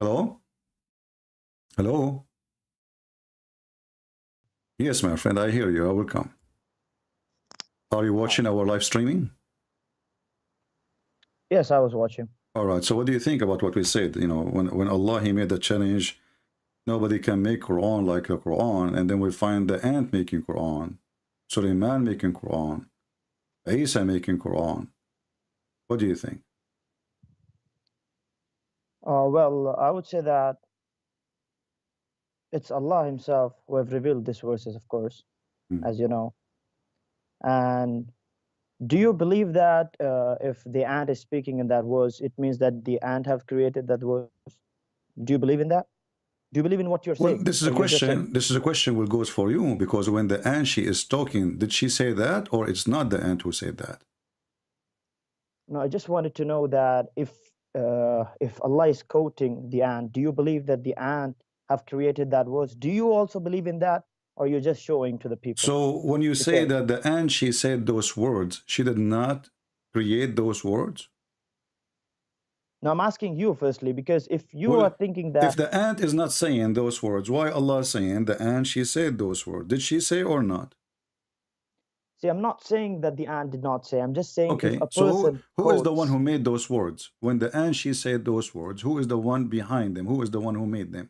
Hello? Hello? Yes, my friend, I hear you. I will come. Are you watching our live streaming? Yes, I was watching. All right. So what do you think about what we said? You know, when Allah, he made the challenge, nobody can make Quran like the Quran. And then we find the ant making Quran, Suleiman making Quran, Isa making Quran. What do you think? Well, I would say that it's Allah Himself who have revealed these verses, of course, as you know. And do you believe that if the ant is speaking in that verse, it means that the ant have created that verse? Do you believe in that? Do you believe in what you're Well, saying? this is a question. This is a question will goes for you, because when the ant she is talking, did she say that, or it's not the ant who said that? No, I just wanted to know that if Allah is quoting the ant, do you believe that the ant have created that verse? Do you also believe in that, or you're just showing to the people? So when you say that the ant she said those words, she did not create those words? Now I'm asking you firstly, because if you are thinking that if the ant is not saying those words, why Allah saying the ant she said those words? Did she say or not? See, I'm not saying that the ant did not say. I'm just saying if Okay, a so person who is the one who made those words? When the ant she said those words, who is the one behind them? Who is the one who made them?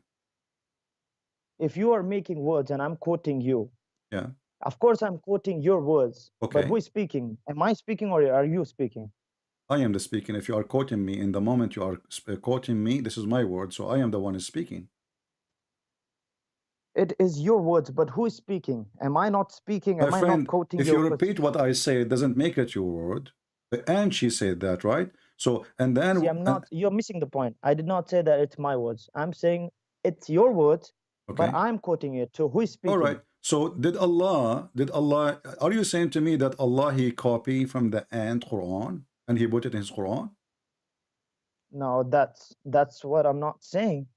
If you are making words and I'm quoting you, yeah, of course I'm quoting your words. Okay. But who is speaking? Am I speaking or are you speaking? I am the speaking. If you are quoting me, in the moment you are quoting me, this is my word, so I am the one who is speaking. It is your words, but who is speaking? Am I not speaking? My Am friend, I not quoting if your you words? repeat what I say, it doesn't make it your word. And she said that, right? So, and then... See, I'm not, you're missing the point. I did not say that it's my words. I'm saying it's your words, but I'm quoting it. So who is speaking? All right. So did Allah, are you saying to me that Allah, he copied from the ant Quran and he put it in his Quran? No, that's what I'm not saying.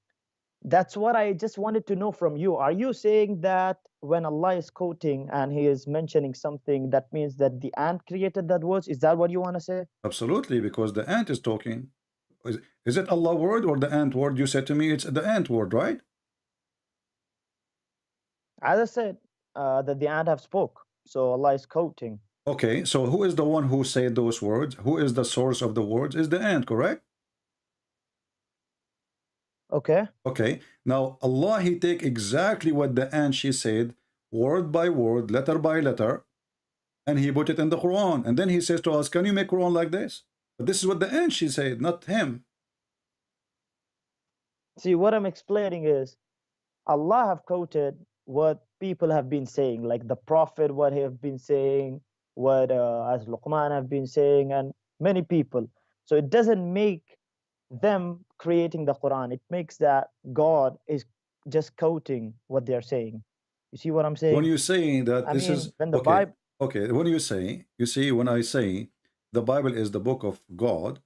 That's what I just wanted to know from you. Are you saying that when Allah is quoting and he is mentioning something, that means that the ant created that words? Is that what you want to say? Absolutely, because the ant is talking. Is it Allah word or the ant word? You said to me it's the ant word, right? As I said, that the ant have spoke. So Allah is quoting. Okay, so who is the one who said those words? Who is the source of the words? Is the ant, correct? Okay. Okay, now Allah, he take exactly what the ant she said, word by word, letter by letter, and he put it in the Quran. And then he says to us, can you make Quran like this? But this is what the ant she said, not him. See, what I'm explaining is Allah have quoted what people have been saying, like the Prophet, what he have been saying, what as Luqman have been saying, and many people. So it doesn't make them creating the Quran. It makes that God is just quoting what they're saying. You see what I'm saying? When you say that this is when the okay, Bible, okay. When you see, when I say the Bible is the book of God,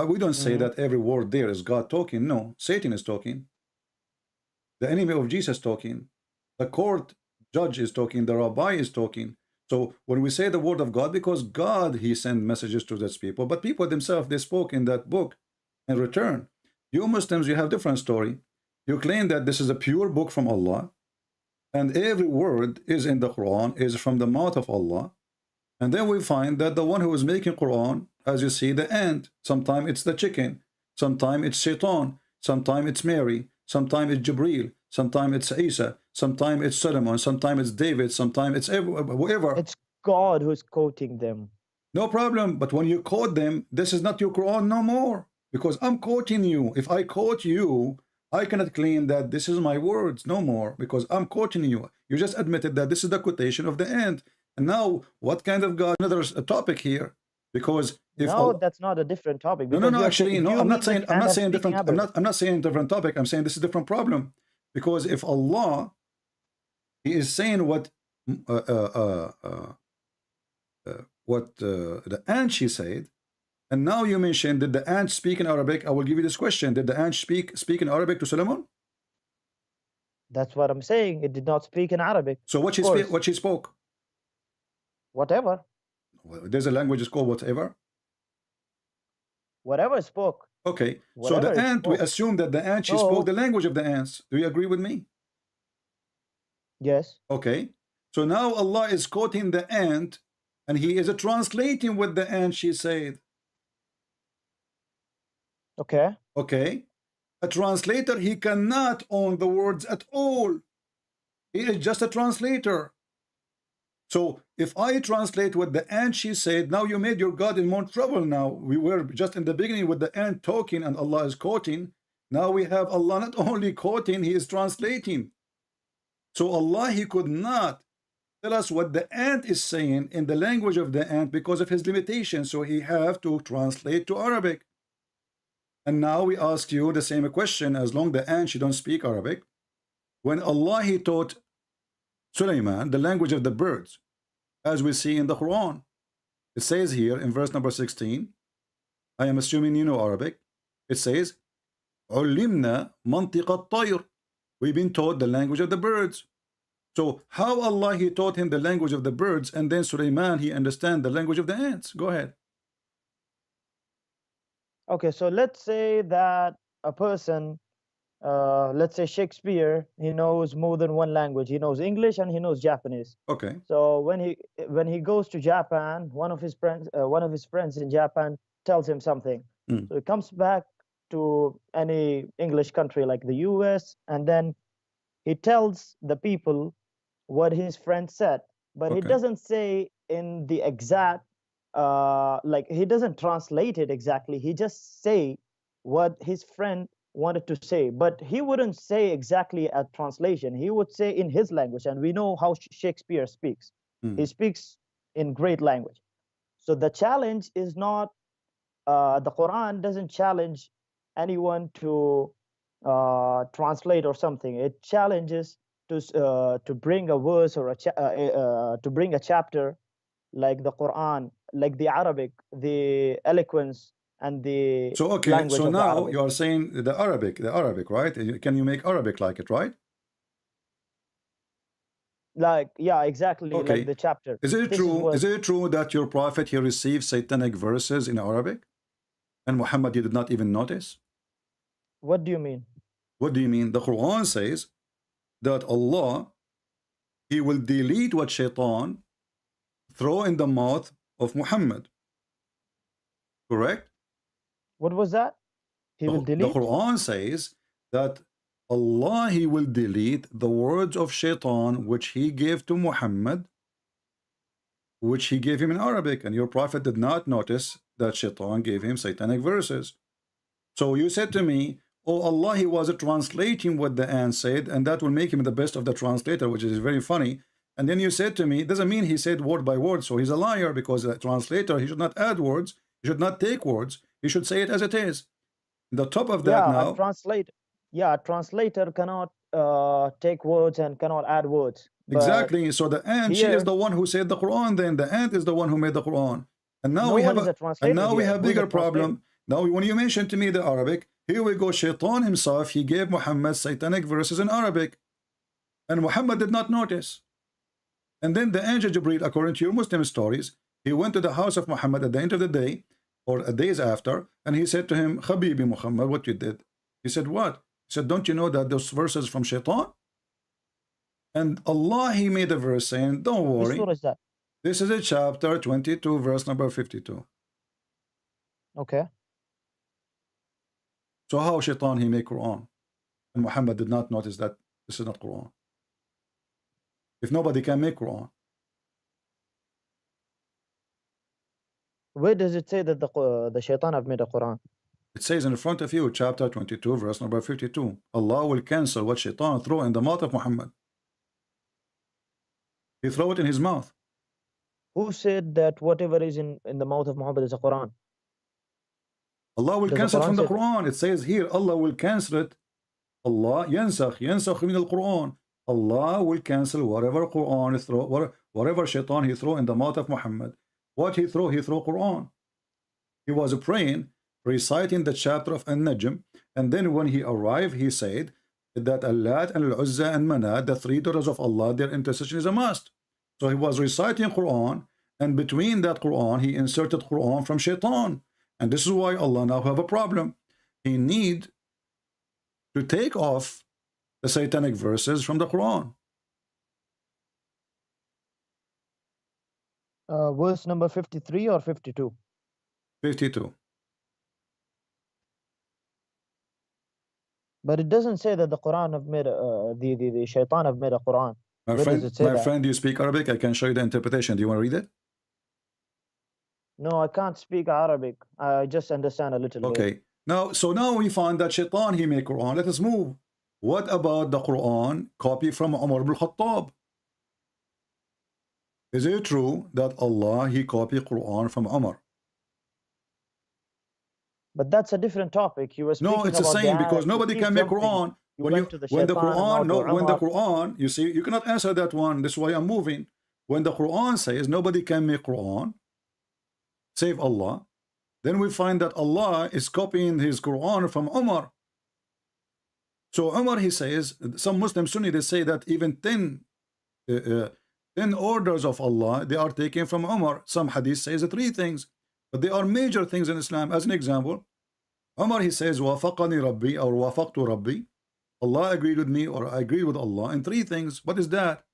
we don't say that every word there is God talking. No, Satan is talking. The enemy of Jesus talking. The court judge is talking. The rabbi is talking. So when we say the word of God, because God, he sent messages to those people, but people themselves, they spoke in that book in return. You Muslims, you have different story. You claim that this is a pure book from Allah, and every word is in the Quran, is from the mouth of Allah. And then we find that the one who is making Quran, as you see, the ant, sometimes it's the chicken, sometimes it's Shaitan, sometimes it's Mary, sometimes it's Jibril, sometimes it's Isa, sometimes it's Solomon, sometimes it's David, sometimes it's whoever. it's God who's quoting them. No problem. But when you quote them, this is not your Quran no more, because I'm quoting you. If I quote you, I cannot claim that this is my words no more, because I'm quoting you. You just admitted that this is the quotation of the ant. And now, what kind of God? Another topic here, because if no, that's not a different topic. No, actually, no. I'm not saying different. I'm not saying different topic. I'm saying this is a different problem, because if Allah, he is saying what the ant she said, and now you mentioned, did the ant speak in Arabic? I will give you this question: did the ant speak in Arabic to Solomon? That's what I'm saying. It did not speak in Arabic. So what she speak? What she spoke? Whatever. Well, there's a language is called whatever. Whatever spoke. Okay, so whatever the it ant, we spoke. assume that the ant, she So spoke the language of the ants. Do you agree with me? yes, Okay, so now Allah is quoting the ant, and He is translating what the ant she said. okay, Okay, a translator, he cannot own the words at all. He is just a translator. So if I translate what the ant she said, now you made your God in more trouble. Now we were just in the beginning with the ant talking and Allah is quoting. Now we have Allah not only quoting, He is translating. So Allah, He could not tell us what the ant is saying in the language of the ant because of His limitation. So He have to translate to Arabic. And now we ask you the same question. As long the ant she don't speak Arabic, when Allah He taught Sulaiman the language of the birds, as we see in the Quran, it says here in verse number 16, I am assuming you know Arabic. It says, علمنا منطق الطير. We've been taught the language of the birds. So how Allah He taught him the language of the birds, and then Sulaiman he understand the language of the ants? Go ahead. okay. So let's say that a person, let's say Shakespeare, he knows more than one language. He knows English and he knows Japanese. Okay. So when he goes to Japan, one of his friends in Japan tells him something. Mm. So he comes back to any English country like the US, and then he tells the people what his friend said, but he Okay. doesn't say in the exact like he doesn't translate it exactly. He just say what his friend wanted to say, but he wouldn't say exactly a translation. He would say in his language, and we know how Shakespeare speaks. Mm. He speaks in great language. So the challenge is not the Quran doesn't challenge anyone to translate or something. It challenges to bring a verse or to bring a chapter like the Quran, like the Arabic, the eloquence and the So okay, language so of the now Arabic. you are saying the Arabic, right? Can you make Arabic like it, right? Like, yeah, exactly, like Okay. the chapter. Is it This is true? what. Is it true that your prophet he received satanic verses in Arabic, and Muhammad he did not even notice? What do you mean? What do you mean? The Quran says that Allah he will delete what shaitan throw in the mouth of Muhammad. Correct? What was that? He will The delete? Quran says that Allah he will delete the words of shaitan which he gave to Muhammad, which he gave him in Arabic, and your prophet did not notice that shaitan gave him satanic verses. So you said to me, oh, Allah he was translating what the ant said, and that will make him the best of the translator, which is very funny. And then you said to me, it doesn't mean he said word by word, so he's a liar, because the translator, he should not add words, he should not take words, he should say it as it is. The top of that Yeah, now, a translator cannot take words and cannot add words. But exactly. So the ant, she is here, the one who said the Quran. Then the ant is the one who made the Quran. And now no we one have is a and translator now we here. have Who is a bigger translator? problem. Now when you mentioned to me the Arabic, here we go. Shaitan himself, he gave Muhammad satanic verses in Arabic, and Muhammad did not notice. And then the angel Jibril, according to your Muslim stories, he went to the house of Muhammad at the end of the day, or days after, and he said to him, Habibi Muhammad, what you did? He said, what? He said, don't you know that those verses from Shaitan? And Allah, he made a verse saying, don't Which worry. surah is that? This is a chapter 22, verse number 52. Okay. So how Shaitan, he made Quran? And Muhammad did not notice that this is not Quran. If nobody can make Quran. Where does it say that the shaitan have made a Quran? It says in front of you, chapter 22, verse number 52. Allah will cancel what Shaitan throw in the mouth of Muhammad. He throw it in his mouth. Who said that whatever is in the mouth of Muhammad is a Quran? Allah will Does the cancel it Quran from the say that? Quran. It says here, Allah will cancel it. Allah ينسخ من القرآن. Allah will cancel whatever Quran throw, whatever Shaitan he throw in the mouth of Muhammad. What he throw Quran. He was praying, reciting the chapter of An-Najm, and then when he arrived, he said that Allat and Al-Uzza and Manat, the three daughters of Allah, their intercession is a must. So he was reciting Quran, and between that Quran, he inserted Quran from Shaitan. And this is why Allah now have a problem. he need to take off the satanic verses from the Quran. Verse number 53 or 52? 52. But it doesn't say that the Quran have made the shaitan have made a Quran. Where does it say My that? friend, you speak Arabic? I can show you the interpretation. Do you want to read it? No, I can't speak Arabic. I just understand a little bit. Okay. So now we find that shaitan, he made Quran. Let us move. What about the Quran copy from Umar ibn Khattab? Is it true that Allah, he copied Quran from Umar? But that's a different topic. You were speaking No, it's the about same, the because ayat. You nobody keep can make jumping. Quran. You When went to the when the shaitan, Quran, now no, to when the Umar. Quran, you see, you cannot answer that one. This is why I'm moving. When the Quran says nobody can make Quran, save Allah, then we find that Allah is copying his Quran from Umar. So Umar, he says, some Muslim Sunni, they say that even 10 orders of Allah, they are taken from Umar. Some hadith says 3 things, but they are major things in Islam. As an example, Umar, he says, Wafaqani Rabbi, or Wafaqtu Rabbi. Allah agreed with me, or I agreed with Allah in 3 things. What is that?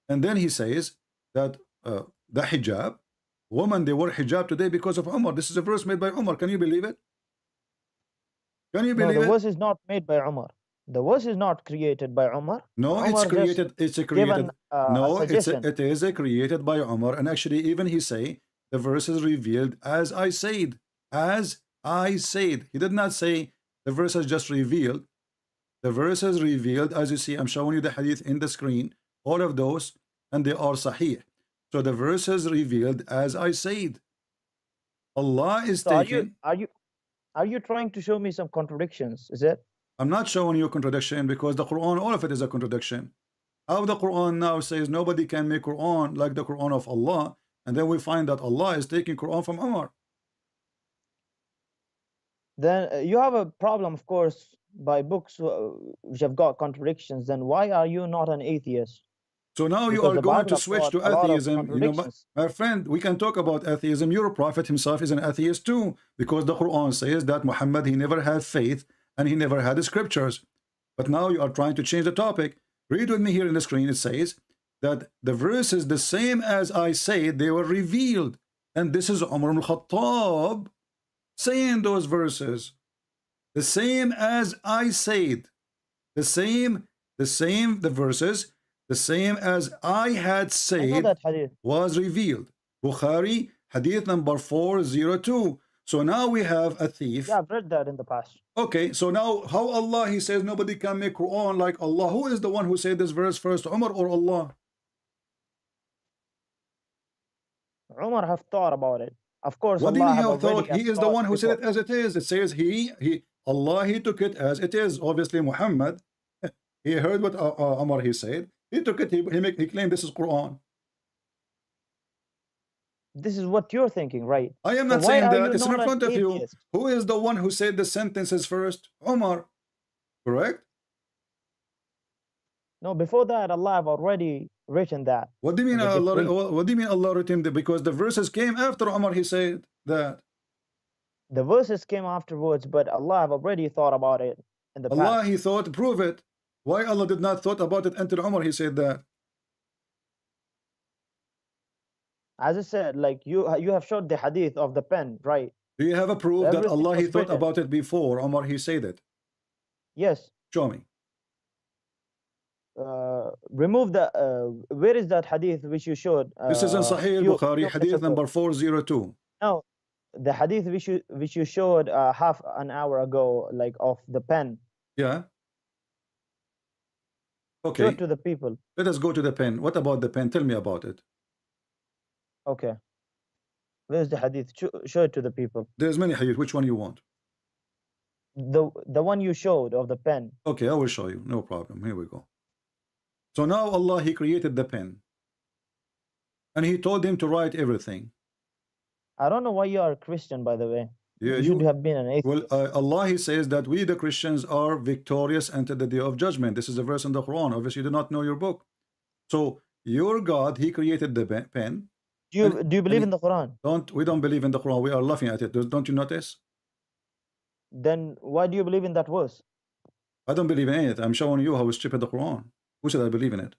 And then he says that the hijab, women, they wear hijab today because of Umar. This is a verse made by Umar. Can you believe it? Can you No, believe the it? verse is not made by Umar. The verse is not created by Umar. No, Umar it's just created. It's a created. given a suggestion. It is a created by Umar. And actually, even he say the verse is revealed as I said. As I said. He did not say the verse is just revealed. The verse is revealed, as you see. I'm showing you the hadith in the screen. All of those, and they are sahih. So the verse is revealed as I said. Allah is So taking. are you trying to show me some contradictions? Is it? I'm not showing you a contradiction, because the Quran, all of it is a contradiction. How the Quran now says nobody can make Quran like the Quran of Allah, and then we find that Allah is taking Quran from Umar. Then you have a problem, of course, by books which have got contradictions. Then why are you not an atheist? So now you Because are the going Bible to have switch got to a lot of atheism. You know, contradictions. my friend, we can talk about atheism. Your prophet himself is an atheist too, because the Quran says that Muhammad, he never had faith and he never had the scriptures. But now you are trying to change the topic. Read with me here in the screen. It says that the verses, the same as I said, they were revealed. And this is Umar ibn Khattab saying those verses. The same as I said. The verses, the same as I had I know said, that hadith. was revealed. Bukhari, hadith number 402. So now we have a thief. Yeah, I've read that in the past. Okay, so now how Allah, he says nobody can make Quran like Allah. Who is the one who said this verse first, Umar or Allah? Umar have thought about it. Of course, What do you Allah mean have have already thought? He is the thought one who said before. it as it is. It says Allah, he took it as it is. Obviously, Muhammad, he heard what Umar, he said. He took it, he claimed this is Quran. This is what you're thinking, right? I am So not why saying are that. you It's in not an front of you. atheist? Who is the one who said the sentences first? Umar, correct? No, before that, Allah have already written that. What do you mean in the Allah? decree. What do you mean Allah written that? Because the verses came after Umar, he said that. The verses came afterwards, but Allah have already thought about it in the Allah, past. he thought, prove it. Why Allah did not thought about it until Umar, he said that. As I said, like you have showed the hadith of the pen, right? Do you have a proof that Everything Allah, he was thought written. about it before Umar, he said it? Yes. Show me. Remove the. Where is that hadith which you showed? This is in Sahih al-Bukhari, few minutes hadith ago? number 402. No, the hadith which you showed half an hour ago, like of the pen. Yeah. Show Okay. it to the people. Let us go to the pen. What about the pen? Tell me about it. Okay. Where's the hadith? Show it to the people. There's many hadith. Which one you want? The one you showed of the pen. Okay, I will show you. No problem. Here we go. So now Allah, he created the pen. And he told him to write everything. I don't know why you are a Christian, by the way. Yeah, You should have been an atheist. Well, Allah, he says that we, the Christians, are victorious until the day of judgment. This is a verse in the Quran. Obviously, you do not know your book. So your God, he created the pen. Do you believe in the Quran? We don't believe in the Quran. We are laughing at it. Don't you notice? Then why do you believe in that verse? I don't believe in it. I'm showing you how stupid the Quran. Who said I believe in it?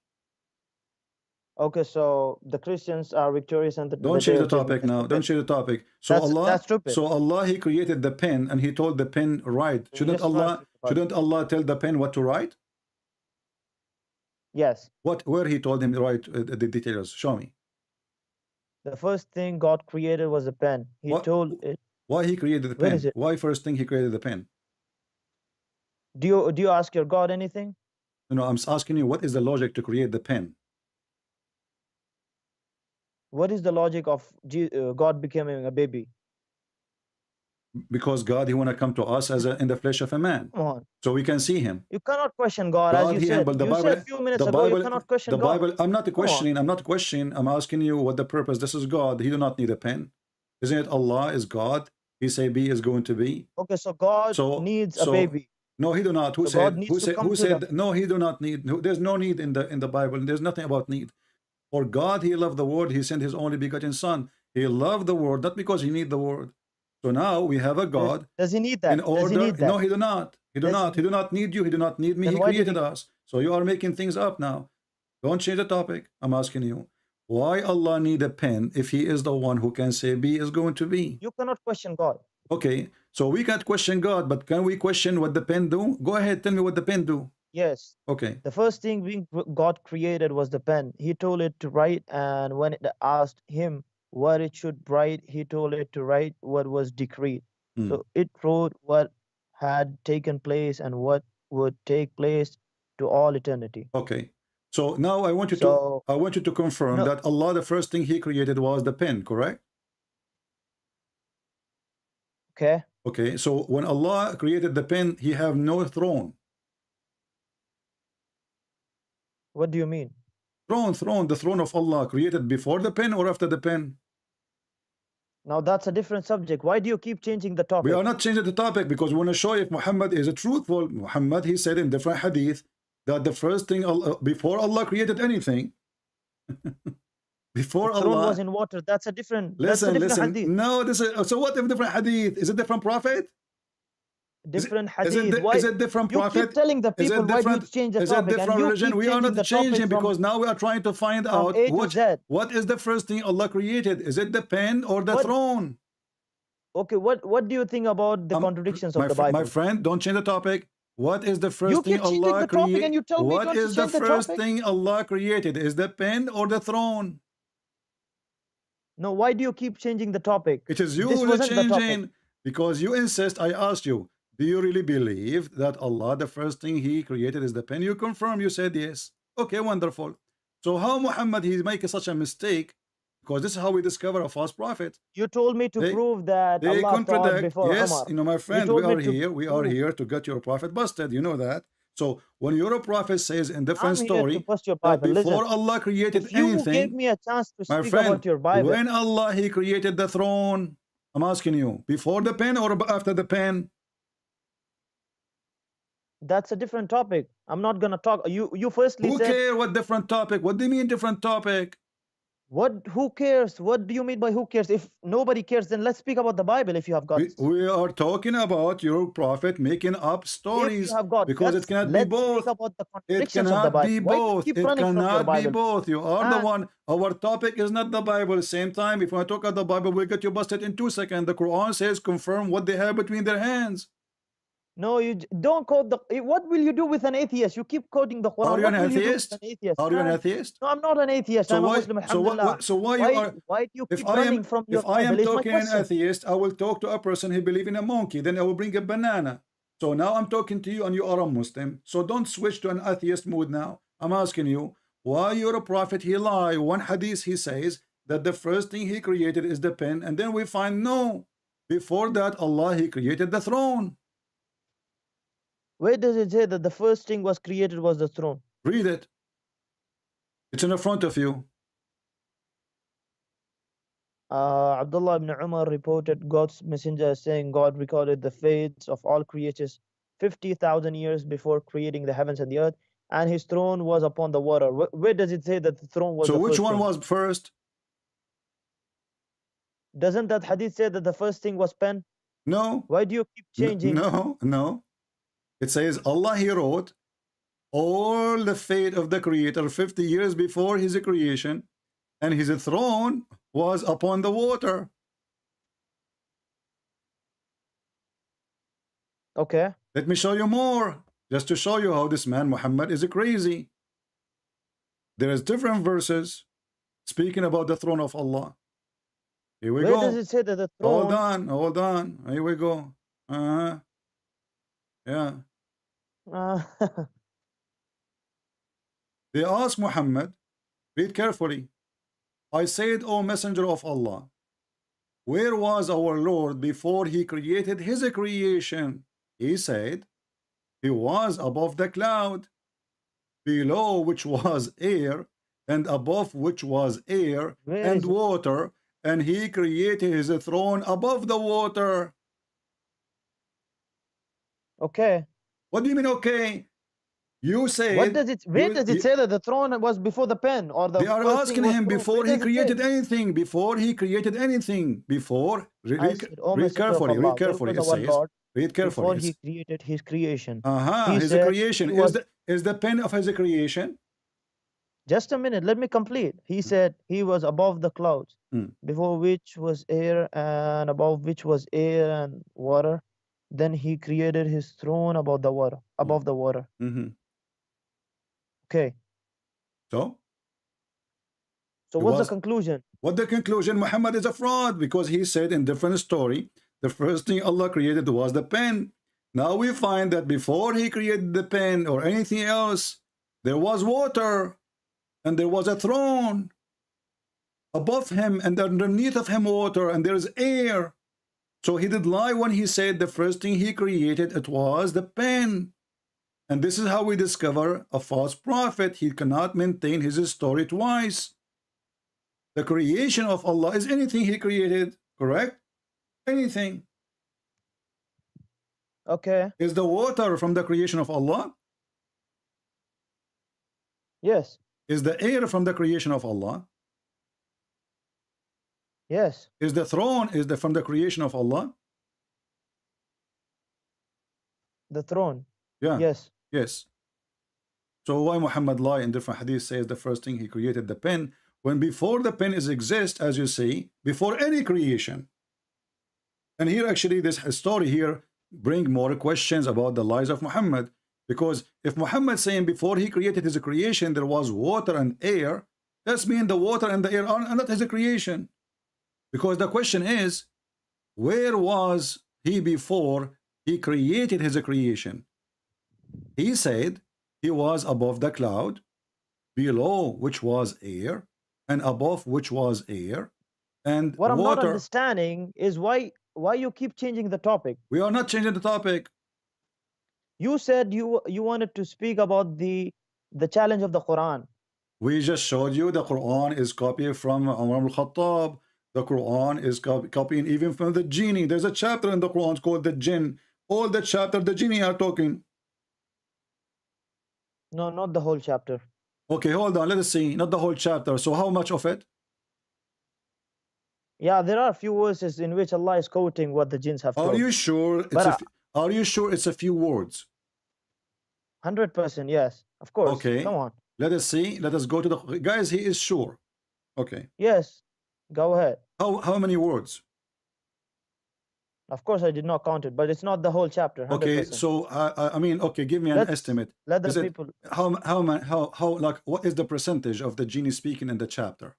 Okay, so the Christians are victorious on the Don't day change the of judgment. judgment. Topic That's now. Don't stupid. change the topic. So That's stupid. Allah, He created the pen and He told the pen write. You just try Shouldn't Allah tell the pen what to write? Yes. Where He told him to write the details? Show me. The first thing God created was a pen. He told it. Why He created the Where pen? is it? Why first thing He created the pen? Do you ask your God anything? No, I'm asking you, what is the logic to create the pen? What is the logic of God becoming a baby? Because God, He want to come to us as in the flesh of a man, Come on. so we can see Him. You cannot question God, as you said. The You Bible, said a few minutes ago you cannot question God. I'm not questioning. I'm not questioning. I'm asking you what the purpose. This is God. He do not need a pen. Isn't it? Allah is God. He say be is going to be. Okay, so God needs a baby. No, He do not. Who so said? Who said? No, He do not need. There's no need in the Bible. There's nothing about need. For God, He loved the world. He sent His only begotten Son. He loved the world, not because He need the world. So now we have a God. Does He need that? In order, Does He need that? no, He do not. He do not. He do not need you. He do not need me. He created us. So you are making things up now. Don't change the topic. I'm asking you, why Allah need a pen if He is the one who can say be is going to be? You cannot question God. Okay, so we can't question God, but can we question what the pen do? Go ahead, tell me what the pen do. Yes. Okay. The first thing God created was the pen. He told it to write, and when it asked Him what it should write, He told it to write what was decreed. So it wrote what had taken place and what would take place to all eternity. Okay. So now I want you to confirm that Allah, the first thing He created was the pen, correct? Okay. Okay. So when Allah created the pen, He have no throne. What do you mean? Throne, the throne of Allah created before the pen or after the pen? Now that's a different subject. Why do you keep changing the topic? We are not changing the topic because we want to show if Muhammad is a truthful. Muhammad, he said in different hadith that the first thing before Allah created anything, before the throne Allah was in water. That's a different. Listen. Hadith. No, this is so. What if different hadith? Is it different prophet? Different hadith. Is it different prophet? You keep telling the people why do you change the topic? Is it different religion? We are not changing because now we are trying to find out what is the first thing Allah created. Is it the pen or the throne? Okay, what do you think about the contradictions of the Bible? My friend, don't change the topic. What is the first thing Allah created? What is the first thing Allah created? Is the pen or the throne? No, why do you keep changing the topic? It is you who are changing because you insist. I asked you, do you really believe that Allah, the first thing He created is the pen? You confirm, you said yes. Okay, wonderful. So how Muhammad, he's making such a mistake? Because this is how we discover a false prophet. You told me to prove that they Allah contradict. Before yes, Umar. You know, my friend, we are here to get your prophet busted. You know that. So when your prophet says in different story that before Allah created anything, you gave me a chance to my speak friend, about your Bible. When Allah He created the throne, I'm asking you, before the pen or after the pen? That's a different topic. I'm not gonna talk. You firstly said. Who cares what different topic? What do you mean different topic? Who cares? What do you mean by who cares? If nobody cares, then let's speak about the Bible if you have got. We are talking about your prophet making up stories because it cannot be both. It cannot be both. It cannot be both. You are the one. Our topic is not the Bible. Same time, if I talk about the Bible, we'll get you busted in 2 seconds. The Quran says confirm what they have between their hands. No, you don't quote the. What will you do with an atheist? You keep quoting the Quran. Are you an atheist? Are you an atheist? No, I'm not an atheist. I'm a Muslim. Alhamdulillah. So why you are? Why do you keep running from your Bible? If I am talking an atheist, I will talk to a person who believes in a monkey. Then I will bring a banana. So now I'm talking to you, and you are a Muslim. So don't switch to an atheist mood now. I'm asking you, why you're a prophet? He lie. One hadith he says that the first thing He created is the pen, and then we find no. Before that, Allah He created the throne. Where does it say that the first thing was created was the throne? Read it. It's in the front of you. Abdullah ibn Umar reported God's messenger saying God recorded the fates of all creatures 50,000 years before creating the heavens and the earth, and His throne was upon the water. Where does it say that the throne was? So which one was first? Doesn't that hadith say that the first thing was pen? No. Why do you keep changing? No, no. It says Allah, he wrote all the fate of the creator 50 years before his creation, and his throne was upon the water. Okay. Let me show you more, just to show you how this man Muhammad is crazy. There is different verses speaking about the throne of Allah. Here we Where go. does it say that the throne? Hold on. Here we go. Yeah. They asked Muhammad, read carefully. I said, O Messenger of Allah, where was our Lord before he created his creation? He said, he was above the cloud, below which was air, and above which was air and water, and he created his throne above the water. Okay. What do you mean, okay? You say. What does it? Where does it say that the throne was before the pen or the? They are asking him before he created anything. Before he created anything. Before. Read carefully. Read carefully. It says. Read carefully. Before he created his creation. His creation is the pen of his creation. Just a minute. Let me complete. He said he was above the clouds, before which was air, and above which was air and water. Then he created his throne above the water. Above the water. Okay. So what's the conclusion? What the conclusion? Muhammad is a fraud, because he said in different story, the first thing Allah created was the pen. Now we find that before he created the pen or anything else, there was water, and there was a throne above him, and underneath of him water, and there is air. So he did lie when he said the first thing he created, it was the pen. And this is how we discover a false prophet. He cannot maintain his story twice. The creation of Allah is anything he created, correct? Anything. Okay. Is the water from the creation of Allah? Yes. Is the air from the creation of Allah? Yes. Is the throne from the creation of Allah? The throne. Yeah. Yes. Yes. So why Muhammad lie in different hadith says the first thing he created the pen, when before the pen is exist, as you see, before any creation. And here actually this story here bring more questions about the lies of Muhammad, because if Muhammad saying before he created his creation there was water and air, that's mean the water and the air are not his creation. Because the question is, where was he before he created his creation? He said he was above the cloud, below which was air, and above which was air, and what I'm water. not understanding is why you keep changing the topic. We are not changing the topic. You said you wanted to speak about the challenge of the Quran. We just showed you the Quran is copied from Umar al-Khattab. The Quran is copying even from the genie. There's a chapter in the Quran called the jinn. All the chapter the genie are talking. No, not the whole chapter. Okay, hold on. Let us see. Not the whole chapter. So how much of it? Yeah, there are a few verses in which Allah is quoting what the jinns have told. Are you sure? Are you sure it's a few words? 100%, yes. Of course. Okay. Come on. Let us see. Let us go to the guys. He is sure. Okay. Yes. Go ahead. How many words? Of course, I did not count it, but it's not the whole chapter. 100%. Okay, so I mean, okay, give me an estimate. Let the people. How like what is the percentage of the genie speaking in the chapter?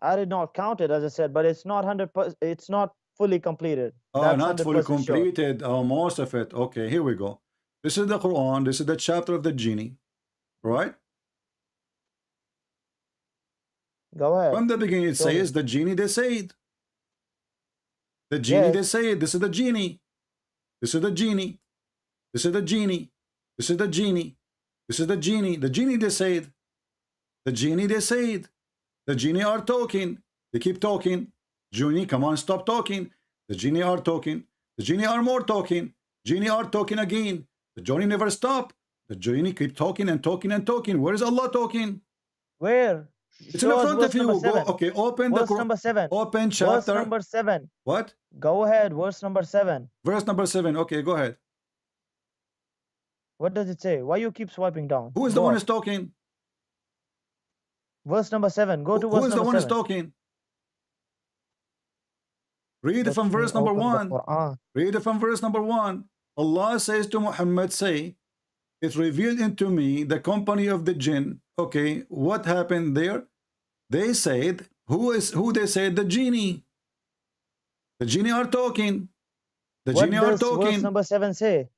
I did not count it, as I said, but it's not 100%. It's not fully completed. Oh, not fully completed. Sure. Oh, most of it. Okay, here we go. This is the Quran. This is the chapter of the genie, right? Go ahead. From the beginning, it says the genie they said. The genie they say, this is the genie. This is the genie. This is the genie. This is the genie. This is the genie. The genie they said. The genie they said. The genie are talking. They keep talking. Genie, come on, stop talking. The genie are talking. The genie are more talking. Genie are talking again. The genie never stop. The genie keep talking and talking and talking. Where is Allah talking? Where? It's in Show us front of verse number you. Go, 7. okay, open the Verse number 7. open Verse chapter. number 7. What? Go ahead. Verse number 7. Verse number 7. Okay, go ahead. What does it say? Why you keep swiping down? Who is Go the one up. who's talking? Verse number 7. Go to Who verse is the number one who's 7. talking? Read it Let from me verse number open the 1. Quran. Read it from verse number 1. Allah says to Muhammad, say, it revealed into me the company of the jinn. Okay, what happened there? They said, who they said? The genie. The genie are talking. The What genie are does verse talking. number 7 say?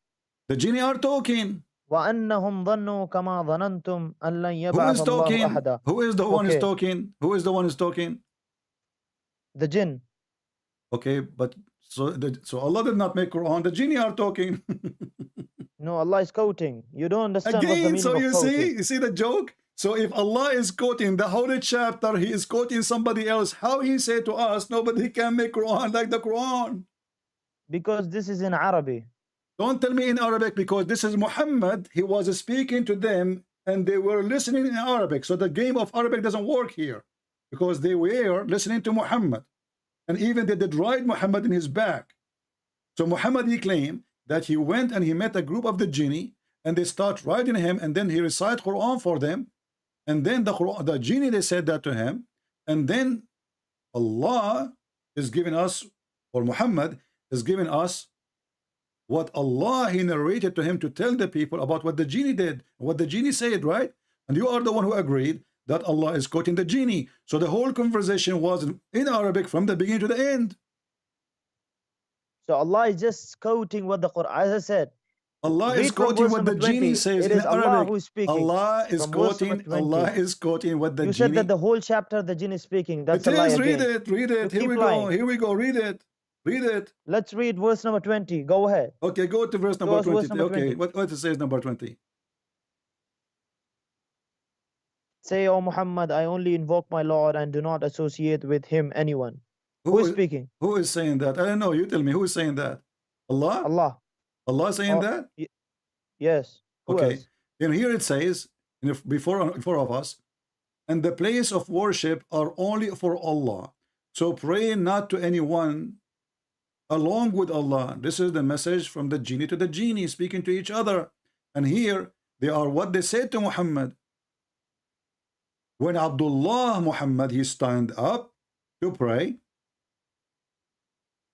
The genie are talking. وَأَنَّهُمْ ظَنُّوا كَمَا ظَنَنْتُمْ أَنْ لَنْ Who is يَبْعَثَ اللَّهُ talking? أَحَدًا. Who is the one who's Okay, talking? Who is the one who's talking? the jinn. Okay, but so Allah did not make Quran. The genie are talking. No, Allah is quoting. You don't understand what's the Again, meaning so of quoting. you see the joke? So if Allah is quoting the holy chapter, he is quoting somebody else. How he say to us, nobody can make Quran like the Quran? Because this is in Arabic. Don't tell me in Arabic, because this is Muhammad. He was speaking to them and they were listening in Arabic. So the game of Arabic doesn't work here, because they were listening to Muhammad. And even they did ride Muhammad in his back. So Muhammad, he claimed that he went and he met a group of the genie and they start riding him, and then he recite Quran for them. And then the genie, they said that to him. And then Allah is giving us, or Muhammad is giving us what Allah, he narrated to him to tell the people about what the genie did, what the genie said, right? And you are the one who agreed that Allah is quoting the genie. So the whole conversation was in Arabic from the beginning to the end. So Allah is just quoting what the Quran, as I said. Allah is Read from quoting verse what the number 20. genie says It in is Allah Arabic. who is speaking. Allah is From verse number quoting. 20. Allah is quoting what the You genie. said that the whole chapter the jinn is speaking. That's It a lie is. Read again. it. Read it. You Here keep we lying. go. Here we go. Read it. Read it. Let's read verse number 20. Go ahead. Okay, go to verse Show number us 20. verse number Okay, 20. what it says number 20? Say, O Muhammad, I only invoke my Lord and do not associate with him anyone. Who is speaking? Who is saying that? I don't know. You tell me. Who is saying that? Allah? Allah. Allah saying that? Yes. Who Okay. else? And here it says, before of us, and the place of worship are only for Allah. So pray not to anyone along with Allah. This is the message from the genie to the genie, speaking to each other. And here they are what they said to Muhammad. When Abdullah Muhammad, he stand up to pray,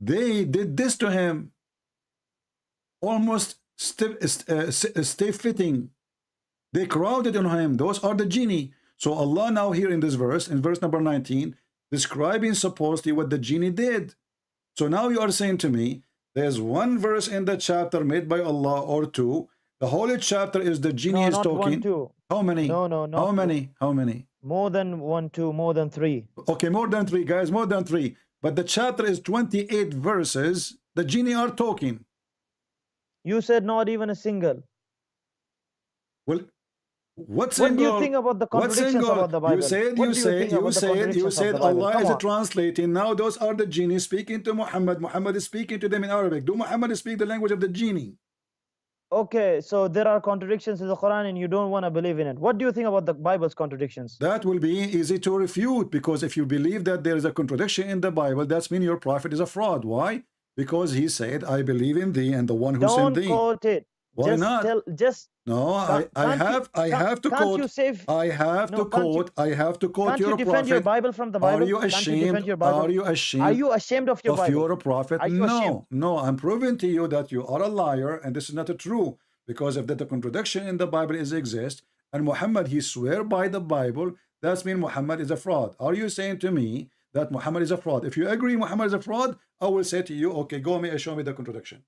they did this to him, almost stay fitting. They crowded on him. Those are the genie. So Allah now here in this verse, in verse number 19, describing supposedly what the genie did. So now you are saying to me, there's one verse in the chapter made by Allah or two. The whole chapter is the genie is talking. 1, 2. How many? No, not How 2. many? How many? More than 1, 2, more than 3. Okay, more than 3, guys, more than 3. But the chapter is 28 verses. The genie are talking. You said not even a single. Well, what single? What do you think about the contradictions about the Bible? You said Allah is translating. Now those are the genie speaking to Muhammad. Muhammad is speaking to them in Arabic. Do Muhammad speak the language of the genie? Okay, so there are contradictions in the Quran and you don't want to believe in it. What do you think about the Bible's contradictions? That will be easy to refute, because if you believe that there is a contradiction in the Bible, that means your prophet is a fraud. Why? Because he said, I believe in thee and the one who sent thee. Don't quote it. Why just not? No, I have to quote. I have to quote your prophet. Can't you defend your Bible from the Bible? Are you ashamed? Are you ashamed of your Bible? Your prophet? No, I'm proving to you that you are a liar and this is not true, because if the contradiction in the Bible exists and Muhammad, he swear by the Bible, that means Muhammad is a fraud. Are you saying to me that Muhammad is a fraud? If you agree Muhammad is a fraud, I will say to you, okay, go and show me the contradiction.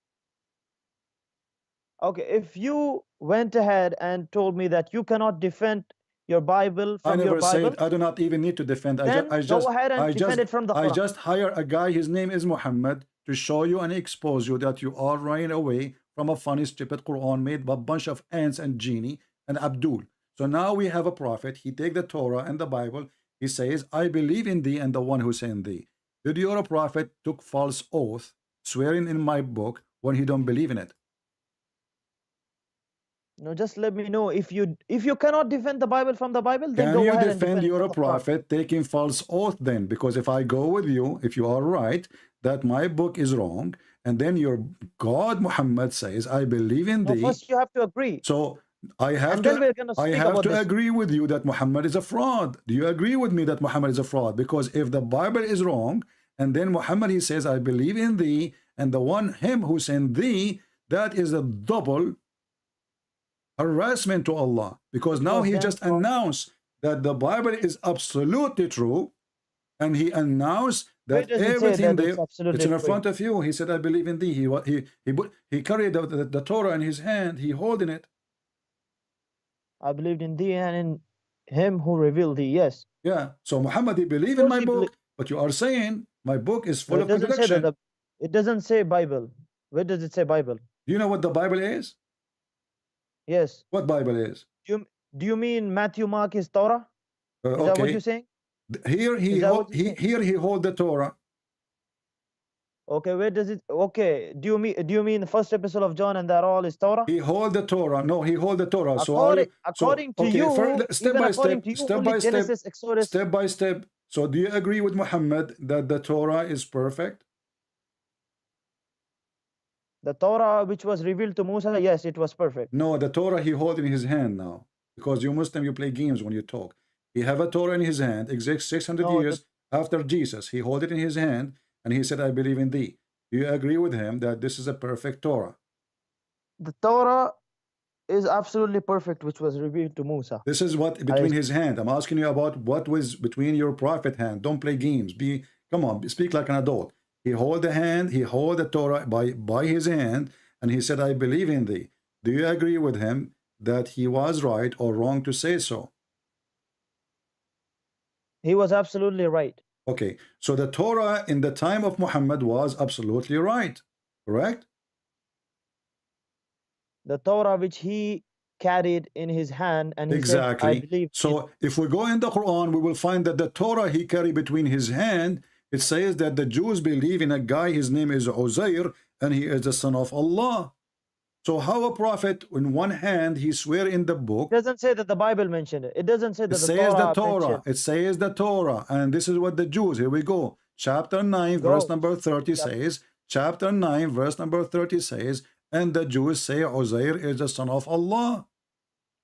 Okay, if you went ahead and told me that you cannot defend your Bible from your Bible, I never said I do not even need to defend. Then go ahead and defend it from the Quran. I just hire a guy, his name is Muhammad, to show you and expose you that you are running away from a funny, stupid Quran made by a bunch of ants and genie and Abdul. So now we have a prophet. He take the Torah and the Bible. He says, I believe in thee and the one who sent thee. Did your prophet took false oath, swearing in my book when he don't believe in it? No, just let me know. If you cannot defend the Bible from the Bible, then Can go you ahead and defend defend it you're from a the Quran. prophet taking false oath then? Because if I go with you, if you are right, that my book is wrong, and then your God Muhammad says, I believe in No, thee. first you have to agree, So I have and then to we're gonna speak about this. agree with you that Muhammad is a fraud. Do you agree with me that Muhammad is a fraud? Because if the Bible is wrong, and then Muhammad he says, I believe in thee, and the one him who sent thee, that is a double harassment to Allah, because now Was he then just from announced that the Bible is absolutely true, and he announced where that does it say everything that it's there, it's absolutely in true? front of you. He said, I believe in thee. He carried the Torah in his hand, he holding it. I believed in thee and in him who revealed thee. Yes, Yeah, so Muhammad, he of believe in course my he believed. book, but you are saying my book is No, full it of doesn't say that. contradiction. It doesn't say Bible. Where does it say Bible? Do you know what the Bible is? Yes. What Bible is? Do you mean Matthew, Mark is Torah? Is that what you're Okay, saying? here Is that what you're saying? here he hold the Torah. Okay, where does it? Okay, do you mean the first epistle of John and that all is Torah? He hold the Torah. No, he hold the Torah. So are you? So According to okay, you, step even by according step, to you, only Genesis, Exodus, step by step. So do you agree with Muhammad that the Torah is perfect? the Torah which was revealed to Musa, yes, it was perfect. No, the Torah he hold in his hand now, because you Muslim you play games when you talk. He have a Torah in his hand, exact 600 No, years after Jesus. He hold it in his hand, and he said, "I believe in thee." Do you agree with him that this is a perfect Torah? the Torah is absolutely perfect, which was revealed to Musa. This is what between his hand. I'm asking you about what was between your prophet hand. Don't play games. Come on, speak like an adult. He hold the hand, he hold the Torah by his hand, and he said, I believe in thee. Do you agree with him that he was right or wrong to say so? He was absolutely right. Okay, so the Torah in the time of Muhammad was absolutely right, correct? The Torah which he carried in his hand, and he said, I Exactly. believe in. So if we go in the Quran, we will find that the Torah he carried between his hand, it says that the Jews believe in a guy, his name is Uzair, and he is the son of Allah. So how a prophet, in one hand, he swear in the book, It doesn't say that the Bible mentioned it. It doesn't say it that the says the Torah mentioned. Torah, it says the Torah, and this is what the Jews, here we go. Chapter 9, verse Go. number 30 says, chapter 9, verse number 30 says, and the Jews say Uzair is the son of Allah.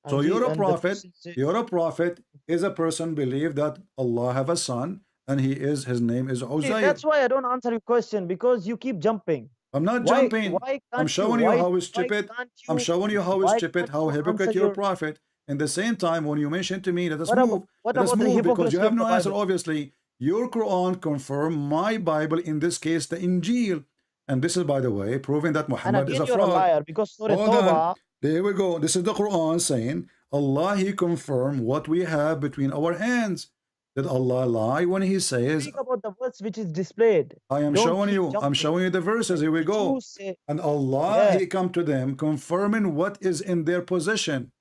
So you're a prophet. You're a prophet. Is a person believe that Allah have a son, and his name is Uzair. That's why I don't answer your question, because you keep jumping. I'm not Why? jumping. Why I'm can't showing you? you Why? how is Why stupid. can't I'm you? showing you how is Why stupid, can't how you hypocrite answer you're a your? prophet. In the same time, when you mention to me, let us What move. Let us about the move, because you hypocrisy have of no the answer, Bible? obviously. Your Quran confirm my Bible, in this case, the Injil. And this is, by the way, proving that And Muhammad is again, a you're a fraud. liar, because Surah Hold on. Tawbah. There we go. This is the Quran saying, Allah, he confirmed what we have between our hands. Did Allah lie when he says, Speak about the verse which is displayed. I am Don't showing keep you, I'm jumping. showing you the verses, here we The go. Jews say, And Allah, yeah. he come to them confirming what is in their possession.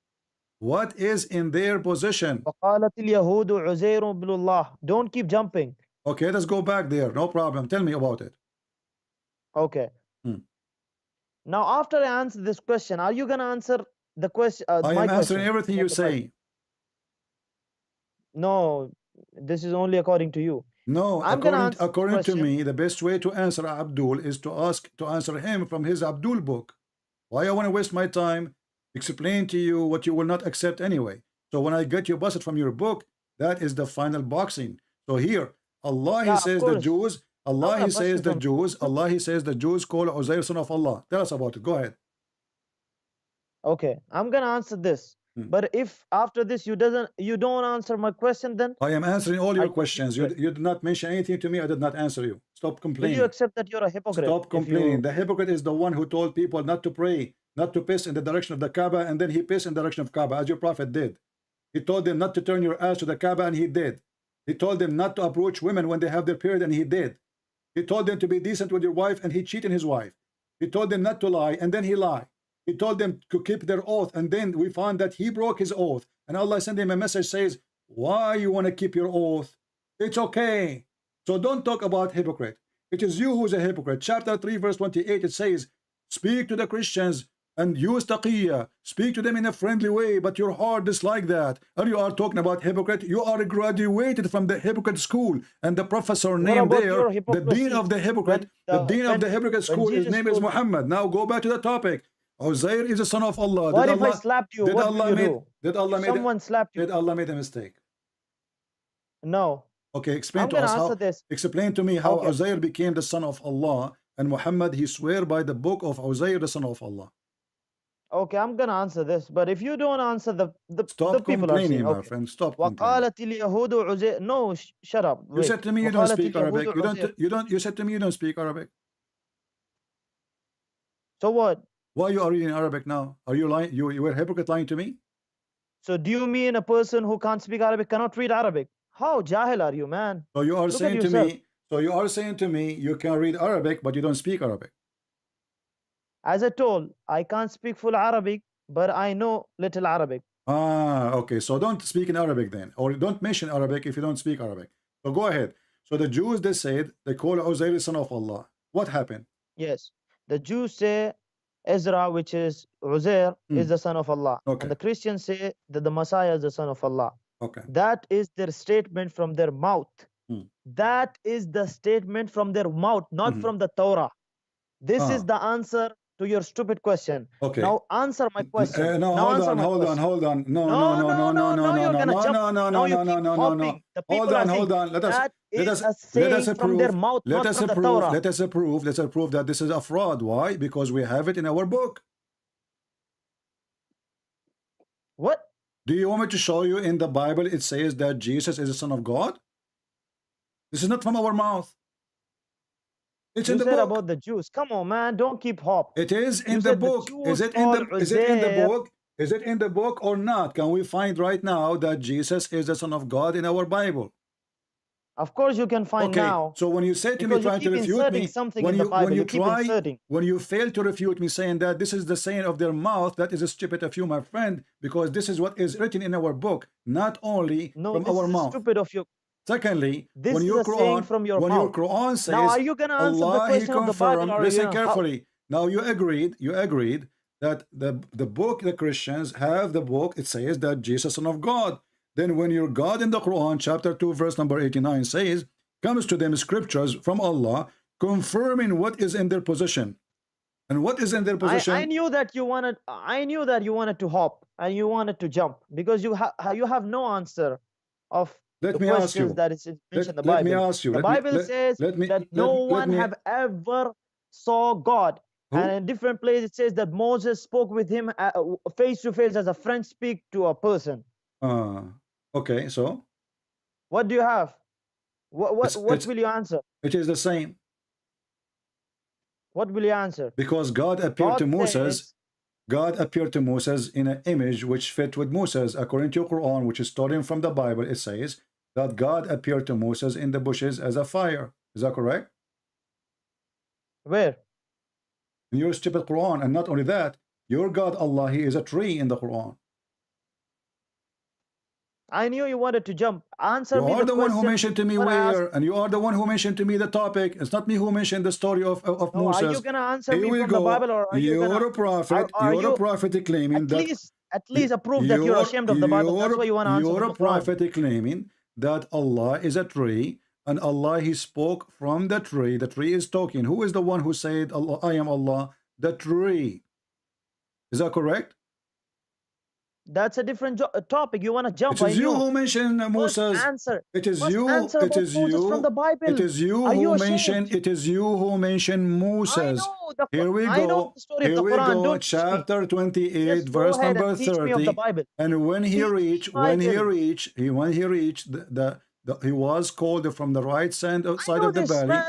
What is in their possession? وقالت اليهود عزير بن الله. Don't keep jumping. Okay, let's go back there. No problem. Tell me about it. Okay. Now, after I answer this question, are you gonna answer the question? I My am answering question. everything you say. No, this is only according to you. No, I'm gonna answer according to question. me, the best way to answer Abdul is to answer him from his Abdul book. Why I want to waste my time explain to you what you will not accept anyway? So when I get you busted from your book, that is the final boxing. So here, Allah, Yeah, he of says the course. Jews, I'm Allah, gonna he bust says you the from. Jews, Allah, he says the Jews call Uzair son of Allah. Tell us about it. Go ahead. Okay, I'm gonna answer this. But if after this you don't answer my question, then I am answering all are your you a questions. You hypocrite? did not mention anything to me. I did not answer you. Stop Will you complaining. accept that you're a hypocrite? Stop complaining. The hypocrite is the one who told people not to pray, not to piss in the direction of the Kaaba, and then he pissed in the direction of Kaaba, as your prophet did. He told them not to turn your ass to the Kaaba, and he did. He told them not to approach women when they have their period, and he did. He told them to be decent with your wife, and he cheated his wife. He told them not to lie, and then he lied. He told them to keep their oath, and then we found that he broke his oath. And Allah sent him a message, says, why you want to keep your oath? It's okay. So don't talk about hypocrite. It is you who's a hypocrite. Chapter 3, verse 28, it says, speak to the Christians and use taqiyya. Speak to them in a friendly way, but your heart dislike that. And you are talking about hypocrite. You are graduated from the hypocrite school, and the professor What named about there, your the dean of hypocrisy? the hypocrite, the dean of the hypocrite When school, his Jesus name is told you, Muhammad. Now go back to the topic. Uzair is the son of Allah. what if I slapped you? Did What will Allah you made do? did Allah If made someone slapped you, did Allah made a mistake? no. Okay, explain I'm to gonna us answer how. this. Explain to me how Okay. Uzair became the son of Allah, and Muhammad he swear by the book of Uzair, the son of Allah. Okay, I'm gonna answer this, but if you don't answer, the Stop people are saying, complaining, my okay. friend. Stop complaining. وقالت اليهود عزير. No, shut up. You Wait. said to me you don't وقالت speak اليهود Arabic. عزير. You said to me you don't speak Arabic. So what? Why you are reading Arabic now? Are you lying? You were a hypocrite lying to me? So do you mean a person who can't speak Arabic cannot read Arabic? How jahil are you, man? So you are Look at saying to yourself. me, you can read Arabic, but you don't speak Arabic. As I told, I can't speak full Arabic, but I know little Arabic. Ah, okay. So don't speak in Arabic then, or don't mention Arabic if you don't speak Arabic. So go ahead. So the Jews, they said, they call Uzair the son of Allah. What happened? Yes. The Jews say Ezra, which is Uzair, is the son of Allah. Okay. And the Christians say that the Messiah is the son of Allah. Okay. That is their statement from their mouth. That is the statement from their mouth, not from the Torah. This is the answer to your stupid question. Okay. Now answer my question. No, now hold on. No. You're gonna jump. Now you keep hopping. The people are saying, Hold on. Let us a saying from their mouth, not from the Torah. Let us approve that this is a fraud. Why? Because we have it in our book. What? Do you want me to show you in the Bible it says that Jesus is the Son of God? This is not from our mouth. It's in the book. About the Jews. Come on, man. Don't keep hop. It is in the book. Is it in the book? Is it in the book or not? Can we find right now that Jesus is the Son of God in our Bible? Of course you can find now. So when you say to me trying to refute me, when you fail to refute me saying that this is the saying of their mouth, that is stupid of you, my friend, because this is what is written in our book, not only from our mouth. Stupid of you. Secondly, this when is your a saying from your mouth. Your Quran says, now are you gonna answer Allah, the question of the Bible? Or listen carefully. Now you agreed that the book, the Christians have the book, it says that Jesus Son of God. Then when your God in the Quran, chapter 2, verse number 89 says, comes to them scriptures from Allah, confirming what is in their position. And what is in their position? I knew that you wanted to hop and you wanted to jump because you have no answer of the questions that is mentioned in the Bible. Let me ask you. The Bible says that no one have ever saw God. Who? And in different places it says that Moses spoke with him face to face as a friend speak to a person. Okay, so? What do you have? What will you answer? It is the same. What will you answer? Because God appeared to Moses. God appeared to Moses in an image which fit with Moses. According to Quran, which is stolen from the Bible, it says that God appeared to Moses in the bushes as a fire. Is that correct? Where? In your stupid Quran. And not only that, your God Allah, He is a tree in the Quran. I knew you wanted to jump. Answer me the question. You are the one who mentioned to me where, and you are the one who mentioned to me the topic. It's not me who mentioned the story of Moses. Are you going to answer me from the Bible, or are you going to... You're a prophet. You're a prophet claiming that... At least prove that you're ashamed of the Bible. That's why you want to answer. You're a prophet claiming that Allah is a tree, and Allah, He spoke from the tree. The tree is talking. Who is the one who said, Allah, I am Allah? The tree. Is that correct? That's a different topic. You want to jump. It is you who mentioned Moses. Answer. It is you. It is you. From the Bible. It is you who mentioned. It is you who mentioned Moses. Here we go. Here we go. Chapter 28, verse number 30. And when he reached, he was called from the right side of the valley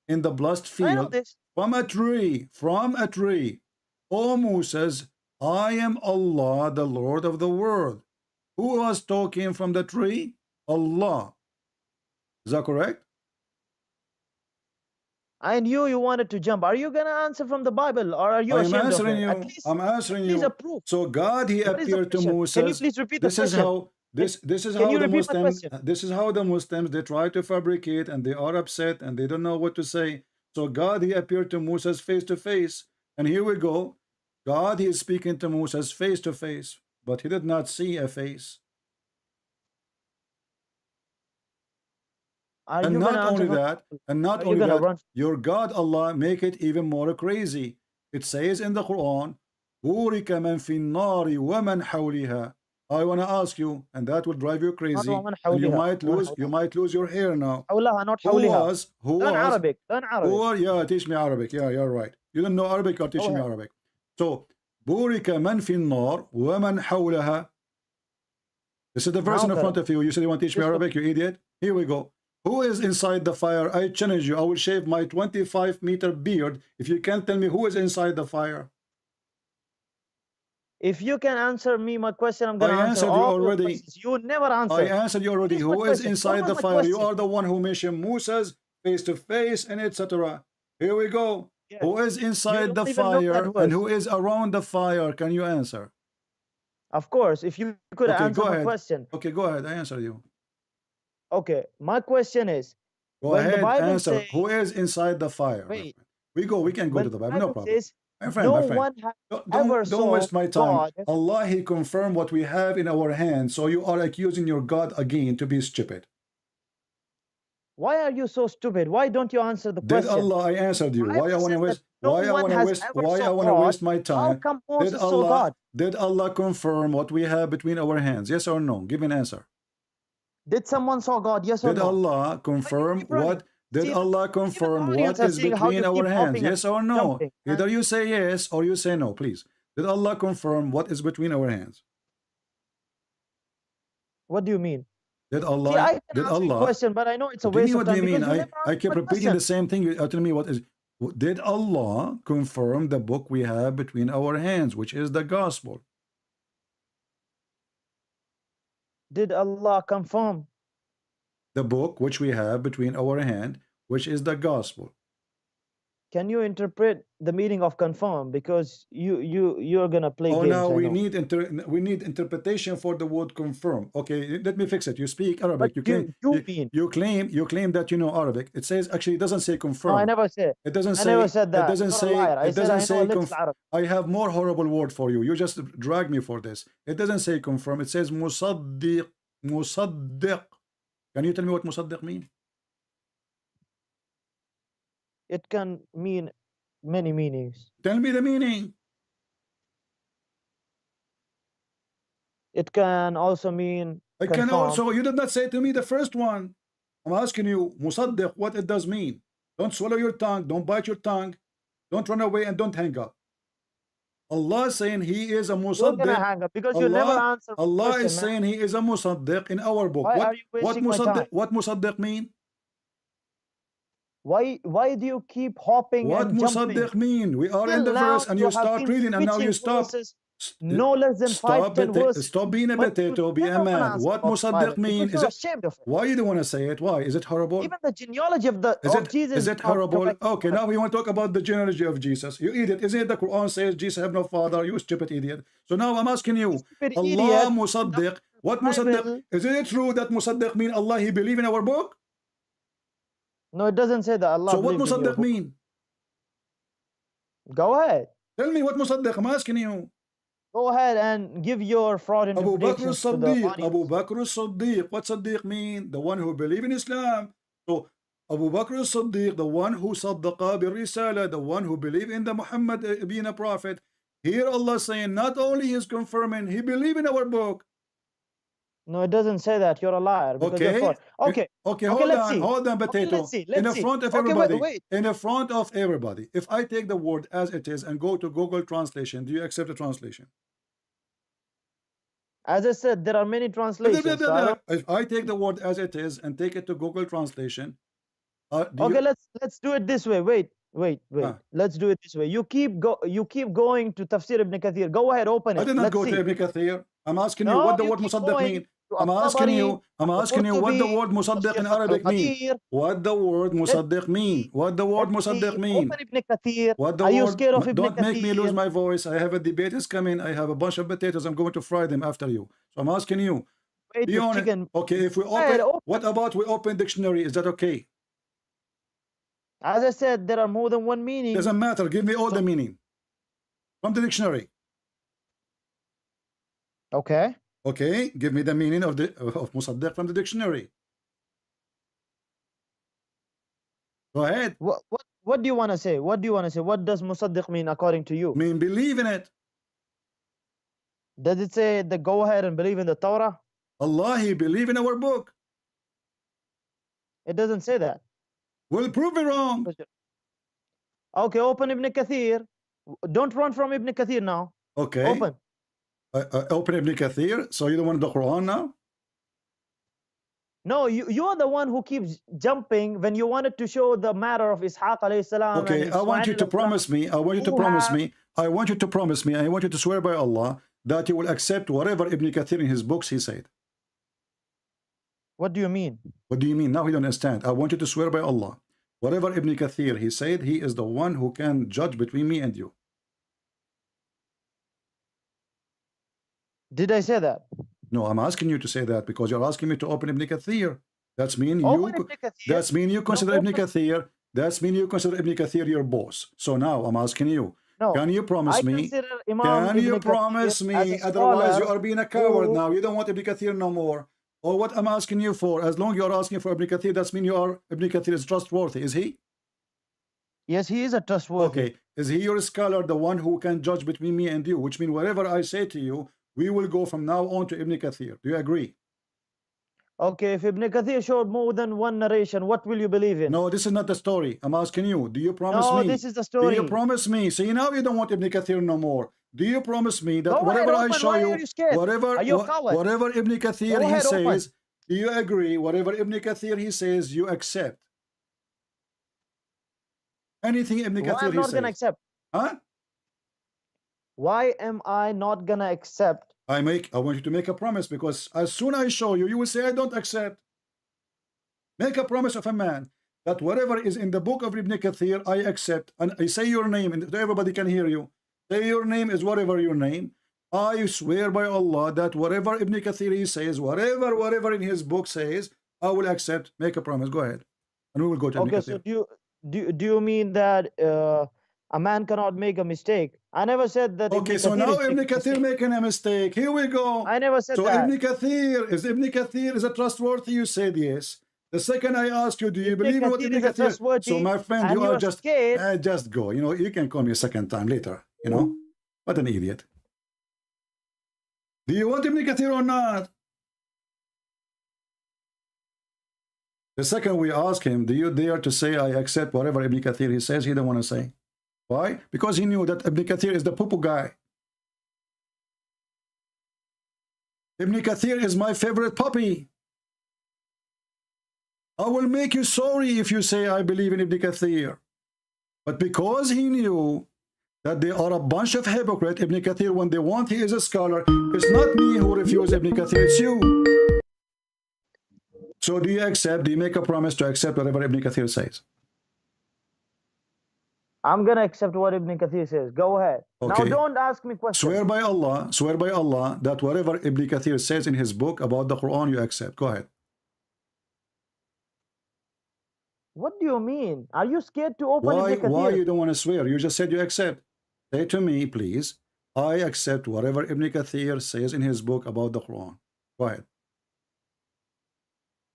in the blessed field from a tree. O Moses, I am Allah, the Lord of the world. Who was talking from the tree? Allah. Is that correct? I knew you wanted to jump. Are you going to answer from the Bible, or are you ashamed of it? I'm answering you. Please approve. So God, He appeared to Moses. Can you please repeat the question? This is how the Muslims they try to fabricate, and they are upset and they don't know what to say. So God, He appeared to Moses face to face. And here we go. God, he is speaking to Moses face to face, but he did not see a face. Are And you gonna not answer only from? that, and not Are you only gonna that, run? your God Allah make it even more crazy. It says in the Quran, بورك من في النار ومن حولها. I want to ask you, and that will drive you not crazy, ومن and you حولها might ومن lose your hair now. حولها not Who حولها. was who Learn was Arabic. Learn who Arabic. are, yeah, teach me Arabic. Yeah, you're right. You don't know Arabic, you're Go teaching me ahead. Arabic. So بورك من في النار ومن حولها. This is the verse Now in front correct. of you. You said you want to teach me This one. Arabic, you idiot. Here we go. Who is inside the fire? I challenge you. I will shave my 25-meter beard if you can't tell me who is inside the fire. If you can answer me my question, I'm I gonna answer answered you all your already. questions. You never I answer. answered you already. Finish my Who is question. What inside was the my fire? You question? are the one who mentioned Moses face to face and etc. Here we go. Yes. Who is You inside the don't even know that fire and verse. who is around the fire? Can you answer? Of course, if you could Okay, answer go my ahead. question. Okay, go ahead. I answer you. Okay, my question is, Go when the ahead, Bible answer. says, Who is inside the fire? My wait, friend. We can go when to the the Bible, no Bible problem. says, My no friend. one has Don't ever don't saw waste my time. God. Allah, he confirmed what we have in our hands. So you are accusing your God again to be stupid. Why are you so stupid? Why don't you answer the Did question? Allah? I answered you. Bible says that no one has ever Why I saw want to God. waste my How time? come Did Moses saw God? Allah confirm what we have between our hands? Yes or no? Give me an answer. Did someone saw God? Yes or Did no? Allah confirm Keep running. what? Did See, Allah even the confirm audience what are is seeing how between you our keep hands? hopping and Yes or no? jumping. Either you say yes or you say no, please. Did Allah confirm what is between our hands? What do you mean? Did See, Allah? I can Did answer your Allah? question, but I know it's a What do you waste mean? of What do time you mean? because you never I answered keep my repeating the question. same thing. You tell me what is. Did Allah confirm the book we have between our hands, which is the gospel? Did Allah confirm? The book which we have between our hand, which is the gospel. Can you interpret the meaning of confirm? Because you're gonna play Oh, games. now I we know. need interpretation for the word confirm. Okay, let me fix it. You speak But Arabic. you mean? You claim that you know Arabic. It says actually it doesn't say No, I confirm. never said. It doesn't I never say said that. You're a liar. I it said I doesn't know a say little Arabic. I have more horrible word for you. You just drag me for this. It doesn't say confirm. It says musaddiq. Musaddiq. Can you tell me what musaddiq mean? It can mean many meanings. Tell me the meaning. It can also mean I can confirm. also. You did not say to me the first one. I'm asking you, musaddiq, what it does mean. Don't swallow your tongue. Don't bite your tongue. Don't run away and don't hang up. Allah is saying He is a You're gonna musaddiq. hang up because you never answer my Allah question, is man. saying He is a musaddiq in our book. Why are you wasting my time? What musaddiq mean? Why do you keep hopping What and jumping? musaddiq mean? We are in Till the verse now and you you have start been reading and now you switching stop. verses no less than 5-10 verses. Stop being a But you potato, be a never want to man. answer What about the musaddiq Bible mean? because Is you're it ashamed of it. why you don't want to say it? Why? Is it horrible? Even the genealogy of Jesus Is is it not horrible? correct. Okay, now we want to talk about the genealogy of Jesus. You idiot. Isn't it the Quran says Jesus have no father? You stupid idiot. So now I'm asking you, Stupid Allah idiot. musaddiq. What musaddiq? Bible. Isn't it true that musaddiq mean Allah He believe in our book? No, it doesn't say that Allah So what believes in your musaddiq book. mean? Go ahead. Tell me what musaddiq. I'm asking you. Go ahead and give your fraud Abu Bakr interpretations to the as-Siddiq. audience. Abu Bakr as-Siddiq. What Siddiq mean? The one who believe in Islam. So Abu Bakr as-Siddiq, the one who saddaqa bil-risala, the one who believe in the Muhammad being a prophet. Here Allah saying not only is confirming, he believe in our book. No, it doesn't say that. You're a liar because you're fraud. Okay. Okay, Okay, let's see. hold on, Okay, potato. let's see. In the Let's see. front of Okay, everybody, wait. in the front of everybody, if I take the word as it is and go to Google Translation, do you accept the translation? As I said, there are many translations. So I don't... If I take the word as it is and take it to Google Translation, Okay, let's do it this way. Wait. Let's do it this way. You keep going to Tafsir Ibn Kathir. Go ahead, open it. I did not Let's go see. to Ibn Kathir. I'm asking you No, what the you word keep musaddiq going mean. to I'm asking you what the word musaddiq in Tafsir Arabic mean. Qadir. What the word musaddiq mean? What the word Let's musaddiq see. mean? Open Ibn Kathir. What the Are you word? scared of Ibn Don't make me lose Kathir? my voice. I have a debate is coming. I have a bunch of potatoes. I'm going to fry them after you. So I'm asking you. Wait, Be honest. chicken. Okay, if we Ahead, open, what about we open dictionary? Is that okay? As I said, there are more than one meaning. Doesn't matter. Give me all the meaning. from the dictionary. Okay. Okay, give me the meaning of Musaddiq from the dictionary. Go ahead. What do you want to say? What do you want to say? What does Musaddiq mean according to you? Mean believe in it. Does it say that go ahead and believe in the Torah? Allah, he believe in our book. It doesn't say that. We'll prove it wrong. Okay, open Ibn Kathir. Don't run from Ibn Kathir now. Okay. Open. Open Ibn Kathir. So you don't want the Quran now? No, you're the one who keeps jumping when you wanted to show the matter of Ishaq alayhi salam. Okay, I want you to promise me. I want you to promise me. I want you to promise me. I want you to swear by Allah that you will accept whatever Ibn Kathir in his books he said. What do you mean? What do you mean? Now he don't understand. I want you to swear by Allah. Whatever Ibn Kathir he said, he is the one who can judge between me and you. Did I say that? No, I'm asking you to say that because you're asking me to open Ibn Kathir. That's mean you consider Ibn Kathir. That's mean you consider Ibn Kathir your boss. So now I'm asking you. No, can you promise me? Can you promise me? Otherwise you are being a coward now. You don't want Ibn Kathir no more. Or what I'm asking you for, as long you're asking for Ibn Kathir, that's mean you are Ibn Kathir is trustworthy. Is he? Yes, he is a trustworthy. Okay. Is he your scholar, the one who can judge between me and you? Which means whatever I say to you, we will go from now on to Ibn Kathir. Do you agree? Okay, if Ibn Kathir showed more than one narration, what will you believe in? No, this is not the story. I'm asking you. Do you promise me? No, this is the story. Do you promise me? See, now you don't want Ibn Kathir no more. Do you promise me that whatever I show you, whatever Ibn Kathir he says, do you agree? Whatever Ibn Kathir he says, you accept. Anything Ibn Kathir he says. I'm not gonna accept. Huh? Why am I not gonna accept? I want you to make a promise, because as soon as I show you, you will say I don't accept. Make a promise of a man that whatever is in the book of Ibn Kathir, I accept. And I say your name, and everybody can hear you. Say your name is whatever your name. I swear by Allah that whatever Ibn Kathir he says, whatever in his book says, I will accept. Make a promise. Go ahead, and we will go to Ibn Kathir. So do you mean that a man cannot make a mistake? I never said that. Okay, so now Ibn Kathir making a mistake. Here we go. I never said that. So Ibn Kathir is a trustworthy? You said yes. The second I asked you, do you believe in what Ibn Kathir? So my friend, you are just just go. You know, you can call me a second time later. You know, what an idiot. Do you want Ibn Kathir or not? The second we ask him, do you dare to say I accept whatever Ibn Kathir he says? He don't want to say. Why? Because he knew that Ibn Kathir is the poo-poo guy. Ibn Kathir is my favorite puppy. I will make you sorry if you say I believe in Ibn Kathir. But because he knew that they are a bunch of hypocrites, Ibn Kathir, when they want, he is a scholar. It's not me who refused Ibn Kathir, it's you. So do you accept, do you make a promise to accept whatever Ibn Kathir says? I'm going to accept what Ibn Kathir says. Go ahead. Okay. Now don't ask me questions. Swear by Allah that whatever Ibn Kathir says in his book about the Quran, you accept. Go ahead. What do you mean? Are you scared to open Ibn Kathir? Why you don't want to swear? You just said you accept. Say to me, please, I accept whatever Ibn Kathir says in his book about the Quran. Go ahead.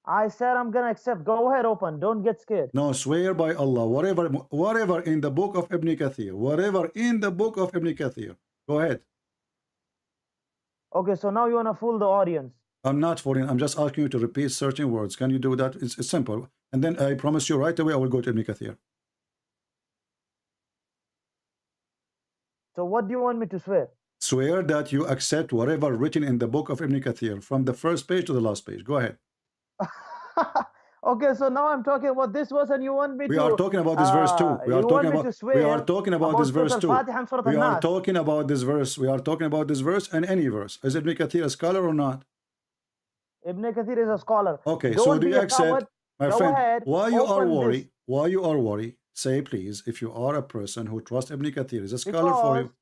I said I'm going to accept. Go ahead, open. Don't get scared. No, swear by Allah. Whatever in the book of Ibn Kathir. Whatever in the book of Ibn Kathir. Go ahead. Okay, so now you want to fool the audience. I'm not fooling. I'm just asking you to repeat certain words. Can you do that? It's simple. And then I promise you right away I will go to Ibn Kathir. So what do you want me to swear? Swear that you accept whatever written in the book of Ibn Kathir from the first page to the last page. Go ahead. Okay, so now I'm talking about this verse and you want me to... We are talking about this verse too. We are talking about this verse too. We are talking about this verse. We are talking about this verse and any verse. Is Ibn Kathir a scholar or not? Ibn Kathir is a scholar. Okay, so do you accept, my friend, why you are worried? Say please, if you are a person who trusts Ibn Kathir is a scholar for you.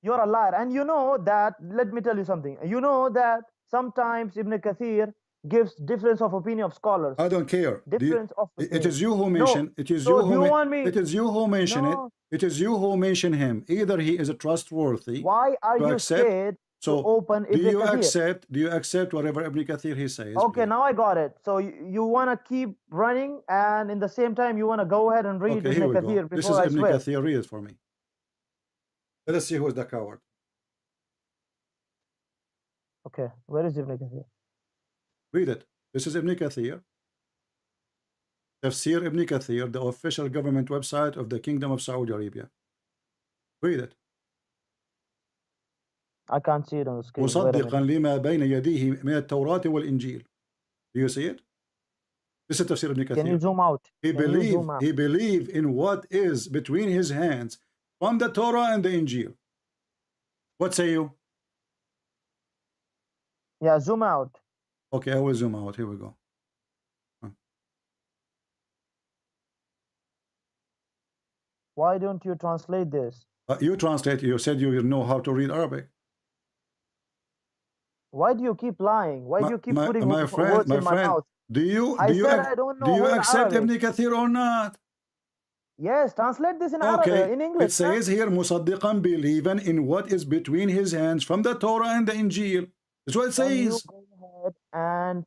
You're a liar. And you know that, let me tell you something. You know that sometimes Ibn Kathir gives difference of opinion of scholars. I don't care. Difference of It opinion. is you who No. mention. It is So you do you who. want me? It is you who mention it. No. It is you who mention him. Either he is a trustworthy Why are to you accept. scared to So open do Ibn you Kathir? accept? Do you accept whatever Ibn Kathir he says? Okay, please? now I got it. So you want to keep running, and in the same time you want to go ahead and read Okay, here Ibn we go. Kathir This is before I Ibn swear. Kathir. Read it for me. Let us see who is the coward. Okay, where is Ibn Kathir? Read it. This is Ibn Kathir. Tafsir Ibn Kathir, the official government website of the Kingdom of Saudi Arabia. Read it. I can't see it on the screen. Wait a مصدقا minute. لما بين يديه من التوراة والإنجيل. Do you see it? This is Tafsir Ibn Kathir. Can you zoom out? He Can you zoom out? believed in what is between his hands from the Torah and the Injil. What say you? Yeah, zoom out. Okay, I will zoom out. Here we go. Why don't you translate this? You translate. You said you know how to read Arabic. Why do you keep lying? Why do you keep putting my words friend, in my mouth? do you I don't know do you whole accept Arabic. Ibn Kathir or not? Yes, translate this in Okay, Arabic, in English. it says here, Musaddiqan, believing in what is between his hands from the Torah and the Injil. That's what it Can you says. go ahead and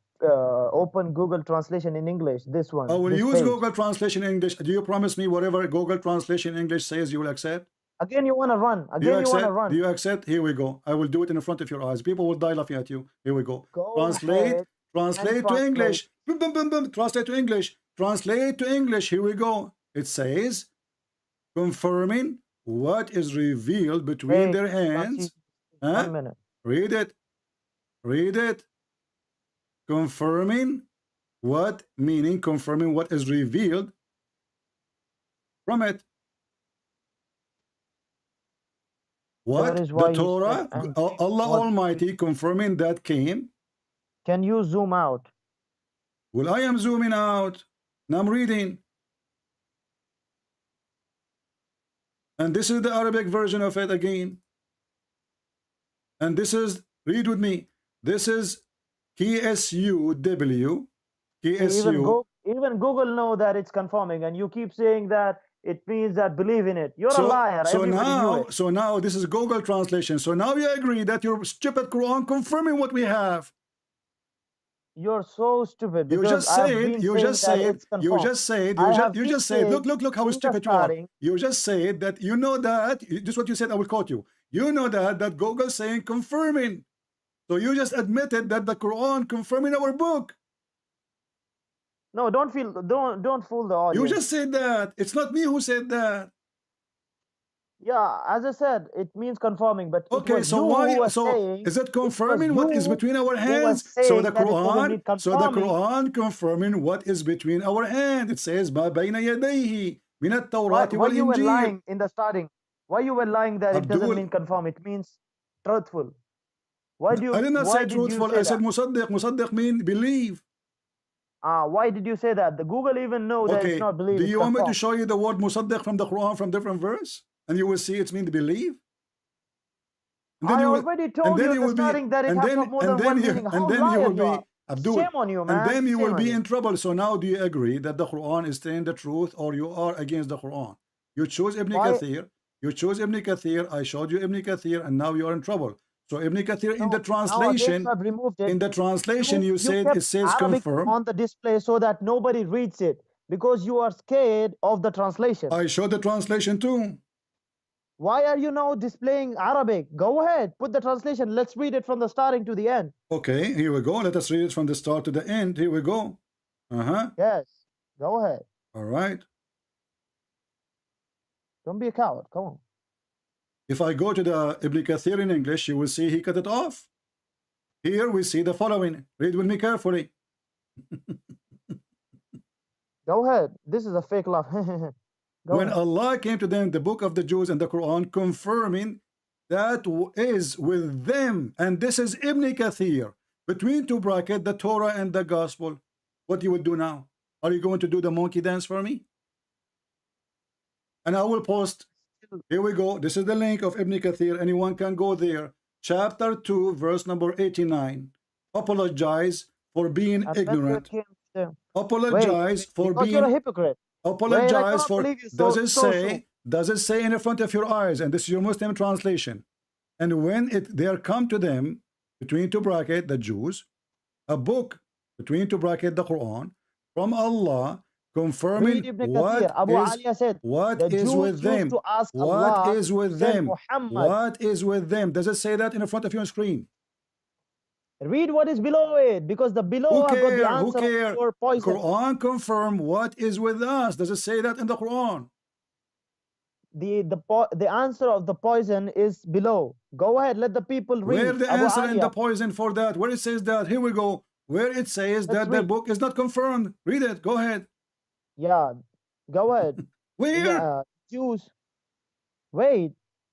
open Google Translation in English? This one. I will this use page. Google Translation in English. Do you promise me whatever Google Translation in English says you will accept? Again, you want to run. Do you Again, you want to accept? run. Do you accept? Here we go. I will do it in front of your eyes. People will die laughing at you. Here we go. Go Translate. ahead Translate and to translate. English. Boom, boom, boom, boom. Translate to English. Translate to English. Here we go. It says, confirming what is revealed between Hey, their hands. Huh? 1 minute. Read it. Read it. Confirming what, meaning confirming what is revealed from it. What? That is why The Torah, Allah Almighty confirming that came. Can you zoom out? Well, I am zooming out. Now I'm reading. And this is the Arabic version of it again. And this is, read with me. This is KSUW. KSU. Even Google know that it's confirming, and you keep saying that it means that believe in it. You're a liar. Everybody knew it. So now this is Google translation. So now you agree that your stupid Quran confirming what we have. You're so stupid. You just said, look how stupid you are. You just said that you know that, this is what you said, I will quote you. You know that Google saying confirming. So you just admitted that the Quran confirming our book. No, don't fool the audience. You just said that. It's not me who said that. Yeah, as I said, it means confirming, but okay, so why? So is it confirming what is between our hands? So the Quran confirming what is between our hands. It says ما بين يديه من التوراة والإنجيل. Why you were lying in the starting? Why you were lying that it doesn't mean confirm? It means truthful. Why do you? I did not say truthful. I said musaddiq. Musaddiq mean believe. Why did you say that? The Google even know that it's not believe. Do you want me to show you the word musaddiq from the Quran from different verse? And you will see it's mean to believe. And then I already told you at the starting that it has more than one meaning. How liar you are. Shame on you, man. And then you will be in trouble. So now do you agree that the Quran is saying the truth or you are against the Quran? You chose Ibn Kathir. You chose Ibn Kathir. I showed you Ibn Kathir and now you are in trouble. So Ibn Kathir in the translation, you said it says confirm. On the display so that nobody reads it because you are scared of the translation. I showed the translation too. Why are you now displaying Arabic? Go ahead, put the translation. Let's read it from the starting to the end. Okay, here we go. Let us read it from the start to the end. Here we go. Yes, go ahead. All right. Don't be a coward. Come on. If I go to the Ibn Kathir in English, you will see he cut it off. Here we see the following. Read with me carefully. Go ahead. This is a fake laugh. When Allah came to them, the book of the Jews and the Quran, confirming that is with them. And this is Ibn Kathir. Between two brackets, the Torah and the Gospel. What you would do now? Are you going to do the monkey dance for me? And I will post. Here we go. This is the link of Ibn Kathir. Anyone can go there. Chapter 2, verse number 89. Apologize for being And when they ignorant. came to them, Apologize for because you're a being, hypocrite. Wait, I apologize cannot for, believe you so. does it say in front of your eyes, and this is your Muslim translation, and when it there come to them, between two bracket, the Jews, a book, between two bracket, the Quran, from Allah, confirming Read Ibn Kathir. Abu Aliya said, the is Jews with used them. to ask What Allah is to with send them? Muhammad. What is with them? Does it say that in front of your screen? Read what is below it, because the below Who have got the care? Who answer of care? your poison. Quran confirm what is with us. Does it say that in the Quran? The answer of the poison is below. Go ahead, let the people read. Where the Abu answer in the Aliya, poison for that? Where it says that? Here we go. Where it says let's that the read. book is not confirmed. Read it. Go ahead. Yeah, go ahead. Where? Jews, wait,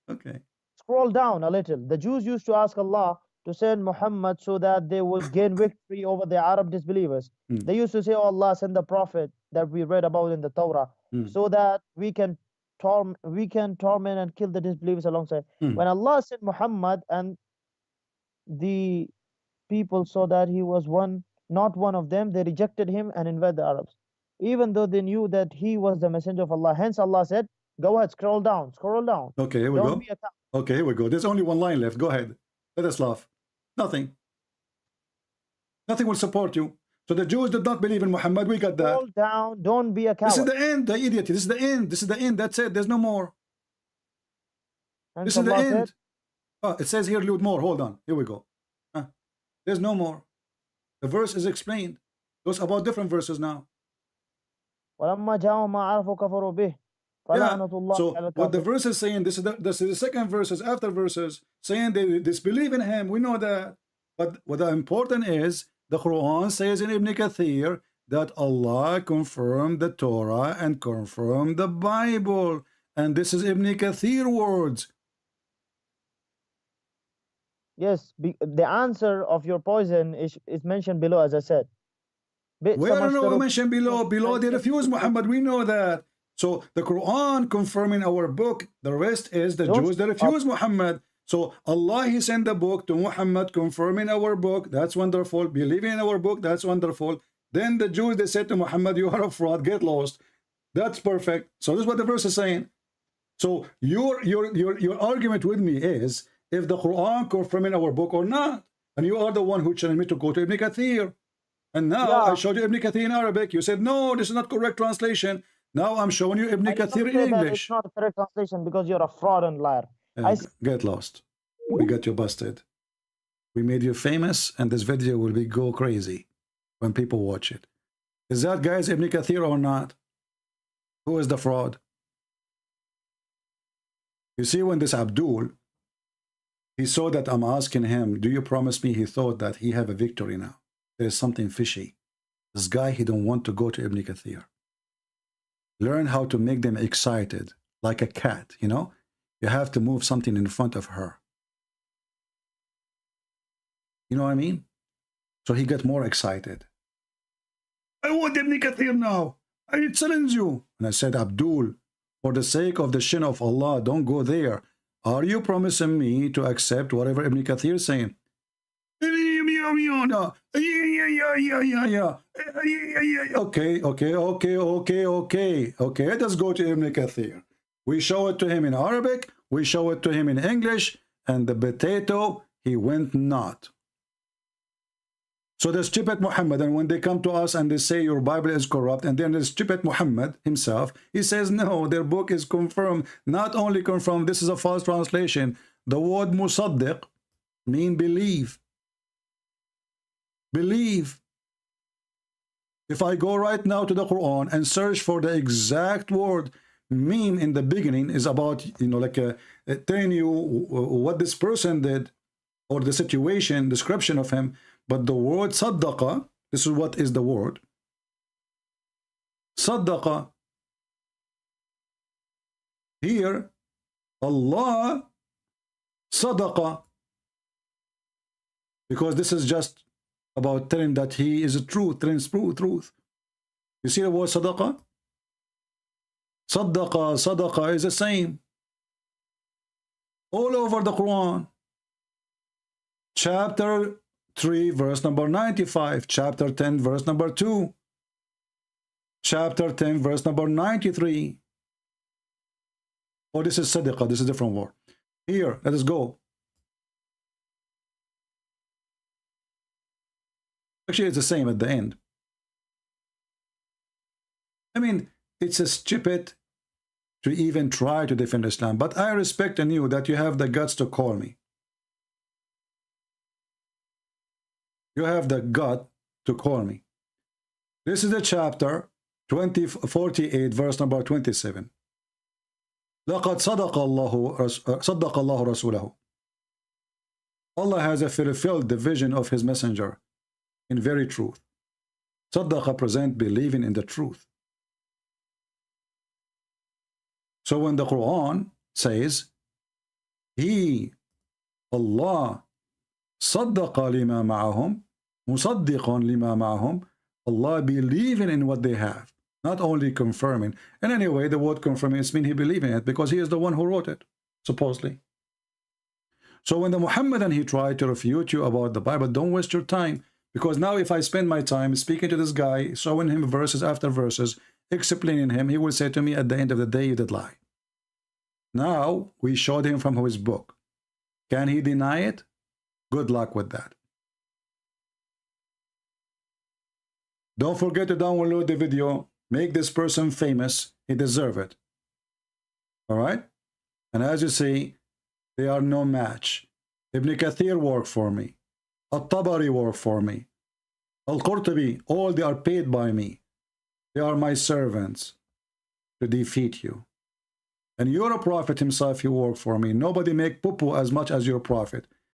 Okay. scroll down a little. The Jews used to ask Allah to send Muhammad so that they would gain victory over the Arab disbelievers. They used to say, oh Allah, send the prophet that we read about in the Torah, so that we can torment and kill the disbelievers alongside. When Allah sent Muhammad and the people saw that he was not one of them, they rejected him and invaded the Arabs, even though they knew that he was the messenger of Allah. Hence Allah said, go ahead, scroll down. Okay, here we Don't go. be a coward. Okay, here we go. There's only one line left. Go ahead. Let us laugh. Nothing. Nothing will support you. So the Jews did not believe in Muhammad. We got that. Scroll down. Don't be a coward. This is the end, the idiot. This is the end. This is the end. That's it. There's no more. And This is the Allah end. said, Oh, it says here, load more. Hold on. Here we go. There's no more. The verse is explained. Those about different verses now. وَلَمَّا جَاءَهُم مَا عَرَفُوا كَفَرُوا بِهِ فَلَعْنَةُ اللَّهِ So عَلَى what the الْكَافِرِينَ. verse is saying, this is the second verses after verses saying they disbelieve in him. We know that. But what the important is, the Quran says in Ibn Kathir that Allah confirmed the Torah and confirmed the Bible. And this is Ibn Kathir words. Yes, the answer of your poison is mentioned below, as I said. Where no we mentioned below? Below they refuse Muhammad. We know that. So the Quran confirming our book. The rest is the Jews that refuse Muhammad. So Allah, He sent the book to Muhammad confirming our book. That's wonderful. Believing in our book. That's wonderful. Then the Jews, they said to Muhammad, you are a fraud. Get lost. That's perfect. So this is what the verse is saying. So your argument with me is if the Quran confirming our book or not. And you are the one who challenged me to go to Ibn Kathir. And now I showed you Ibn Kathir in Arabic. You said, no, this is not correct translation. Now I'm showing you Ibn Kathir in English. It's not a correct translation because you're a fraud and liar. Get lost. We got you busted. We made you famous, and this video will go crazy when people watch it. Is that, guys, Ibn Kathir or not? Who is the fraud? You see, when this Abdul, he saw that I'm asking him, do you promise me? He thought that he have a victory now. There's something fishy. This guy, he don't want to go to Ibn Kathir. Learn how to make them excited, like a cat, you know? You have to move something in front of her. You know what I mean? So he got more excited. I want Ibn Kathir now. I challenge you. And I said, Abdul, for the sake of the shin of Allah, don't go there. Are you promising me to accept whatever Ibn Kathir is saying? Okay, let us go to Ibn Kathir. We show it to him in Arabic, we show it to him in English, and the potato, he went not. So the stupid Muhammad, and when they come to us and they say your Bible is corrupt, and then the stupid Muhammad himself, he says, no, their book is confirmed. Not only confirmed, this is a false translation. The word musaddiq mean believe. Believe. If I go right now to the Quran and search for the exact word, meme in the beginning is about, you know, like telling you what this person did or the situation, description of him. But the word saddaqa, this is what is the word. Saddaqa. Here, Allah sadaqa. Because this is just about telling that he is a truth, telling truth. You see the word sadaqa? Sadaqa is the same. All over the Quran. Chapter 3, verse number 95. Chapter 10, verse number 2. Chapter 10, verse number 93. Oh, this is Sadiqa. This is a different word. Here, let us go. Actually, it's the same at the end. I mean, it's a stupid to even try to defend Islam, but I respect in you that you have the guts to call me. You have the gut to call me. This is the chapter 48, verse number 27. لَقَدْ صَدَقَ اللَّهُ رَسُولَهُ. Allah has fulfilled the vision of his messenger in very truth. Saddaqa present believing in the truth. So when the Quran says, He, Allah, Saddaqa lima ma'ahum, Musaddiqan lima ma'ahum, Allah believing in what they have, not only confirming. And anyway, the word confirming means he believing it because he is the one who wrote it, supposedly. So when the Muhammadan, he tried to refute you about the Bible, don't waste your time. Because now if I spend my time speaking to this guy, showing him verses after verses, explaining him, he will say to me at the end of the day, you did lie. Now, we showed him from his book. Can he deny it? Good luck with that. Don't forget to download the video. Make this person famous. He deserves it. All right? And as you see, they are no match. Ibn Kathir worked for me. Al-Tabari worked for me. Al-Qurtubi, all they are paid by me. They are my servants to defeat you. And your prophet himself, he worked for me. Nobody make poo-poo as much as your prophet.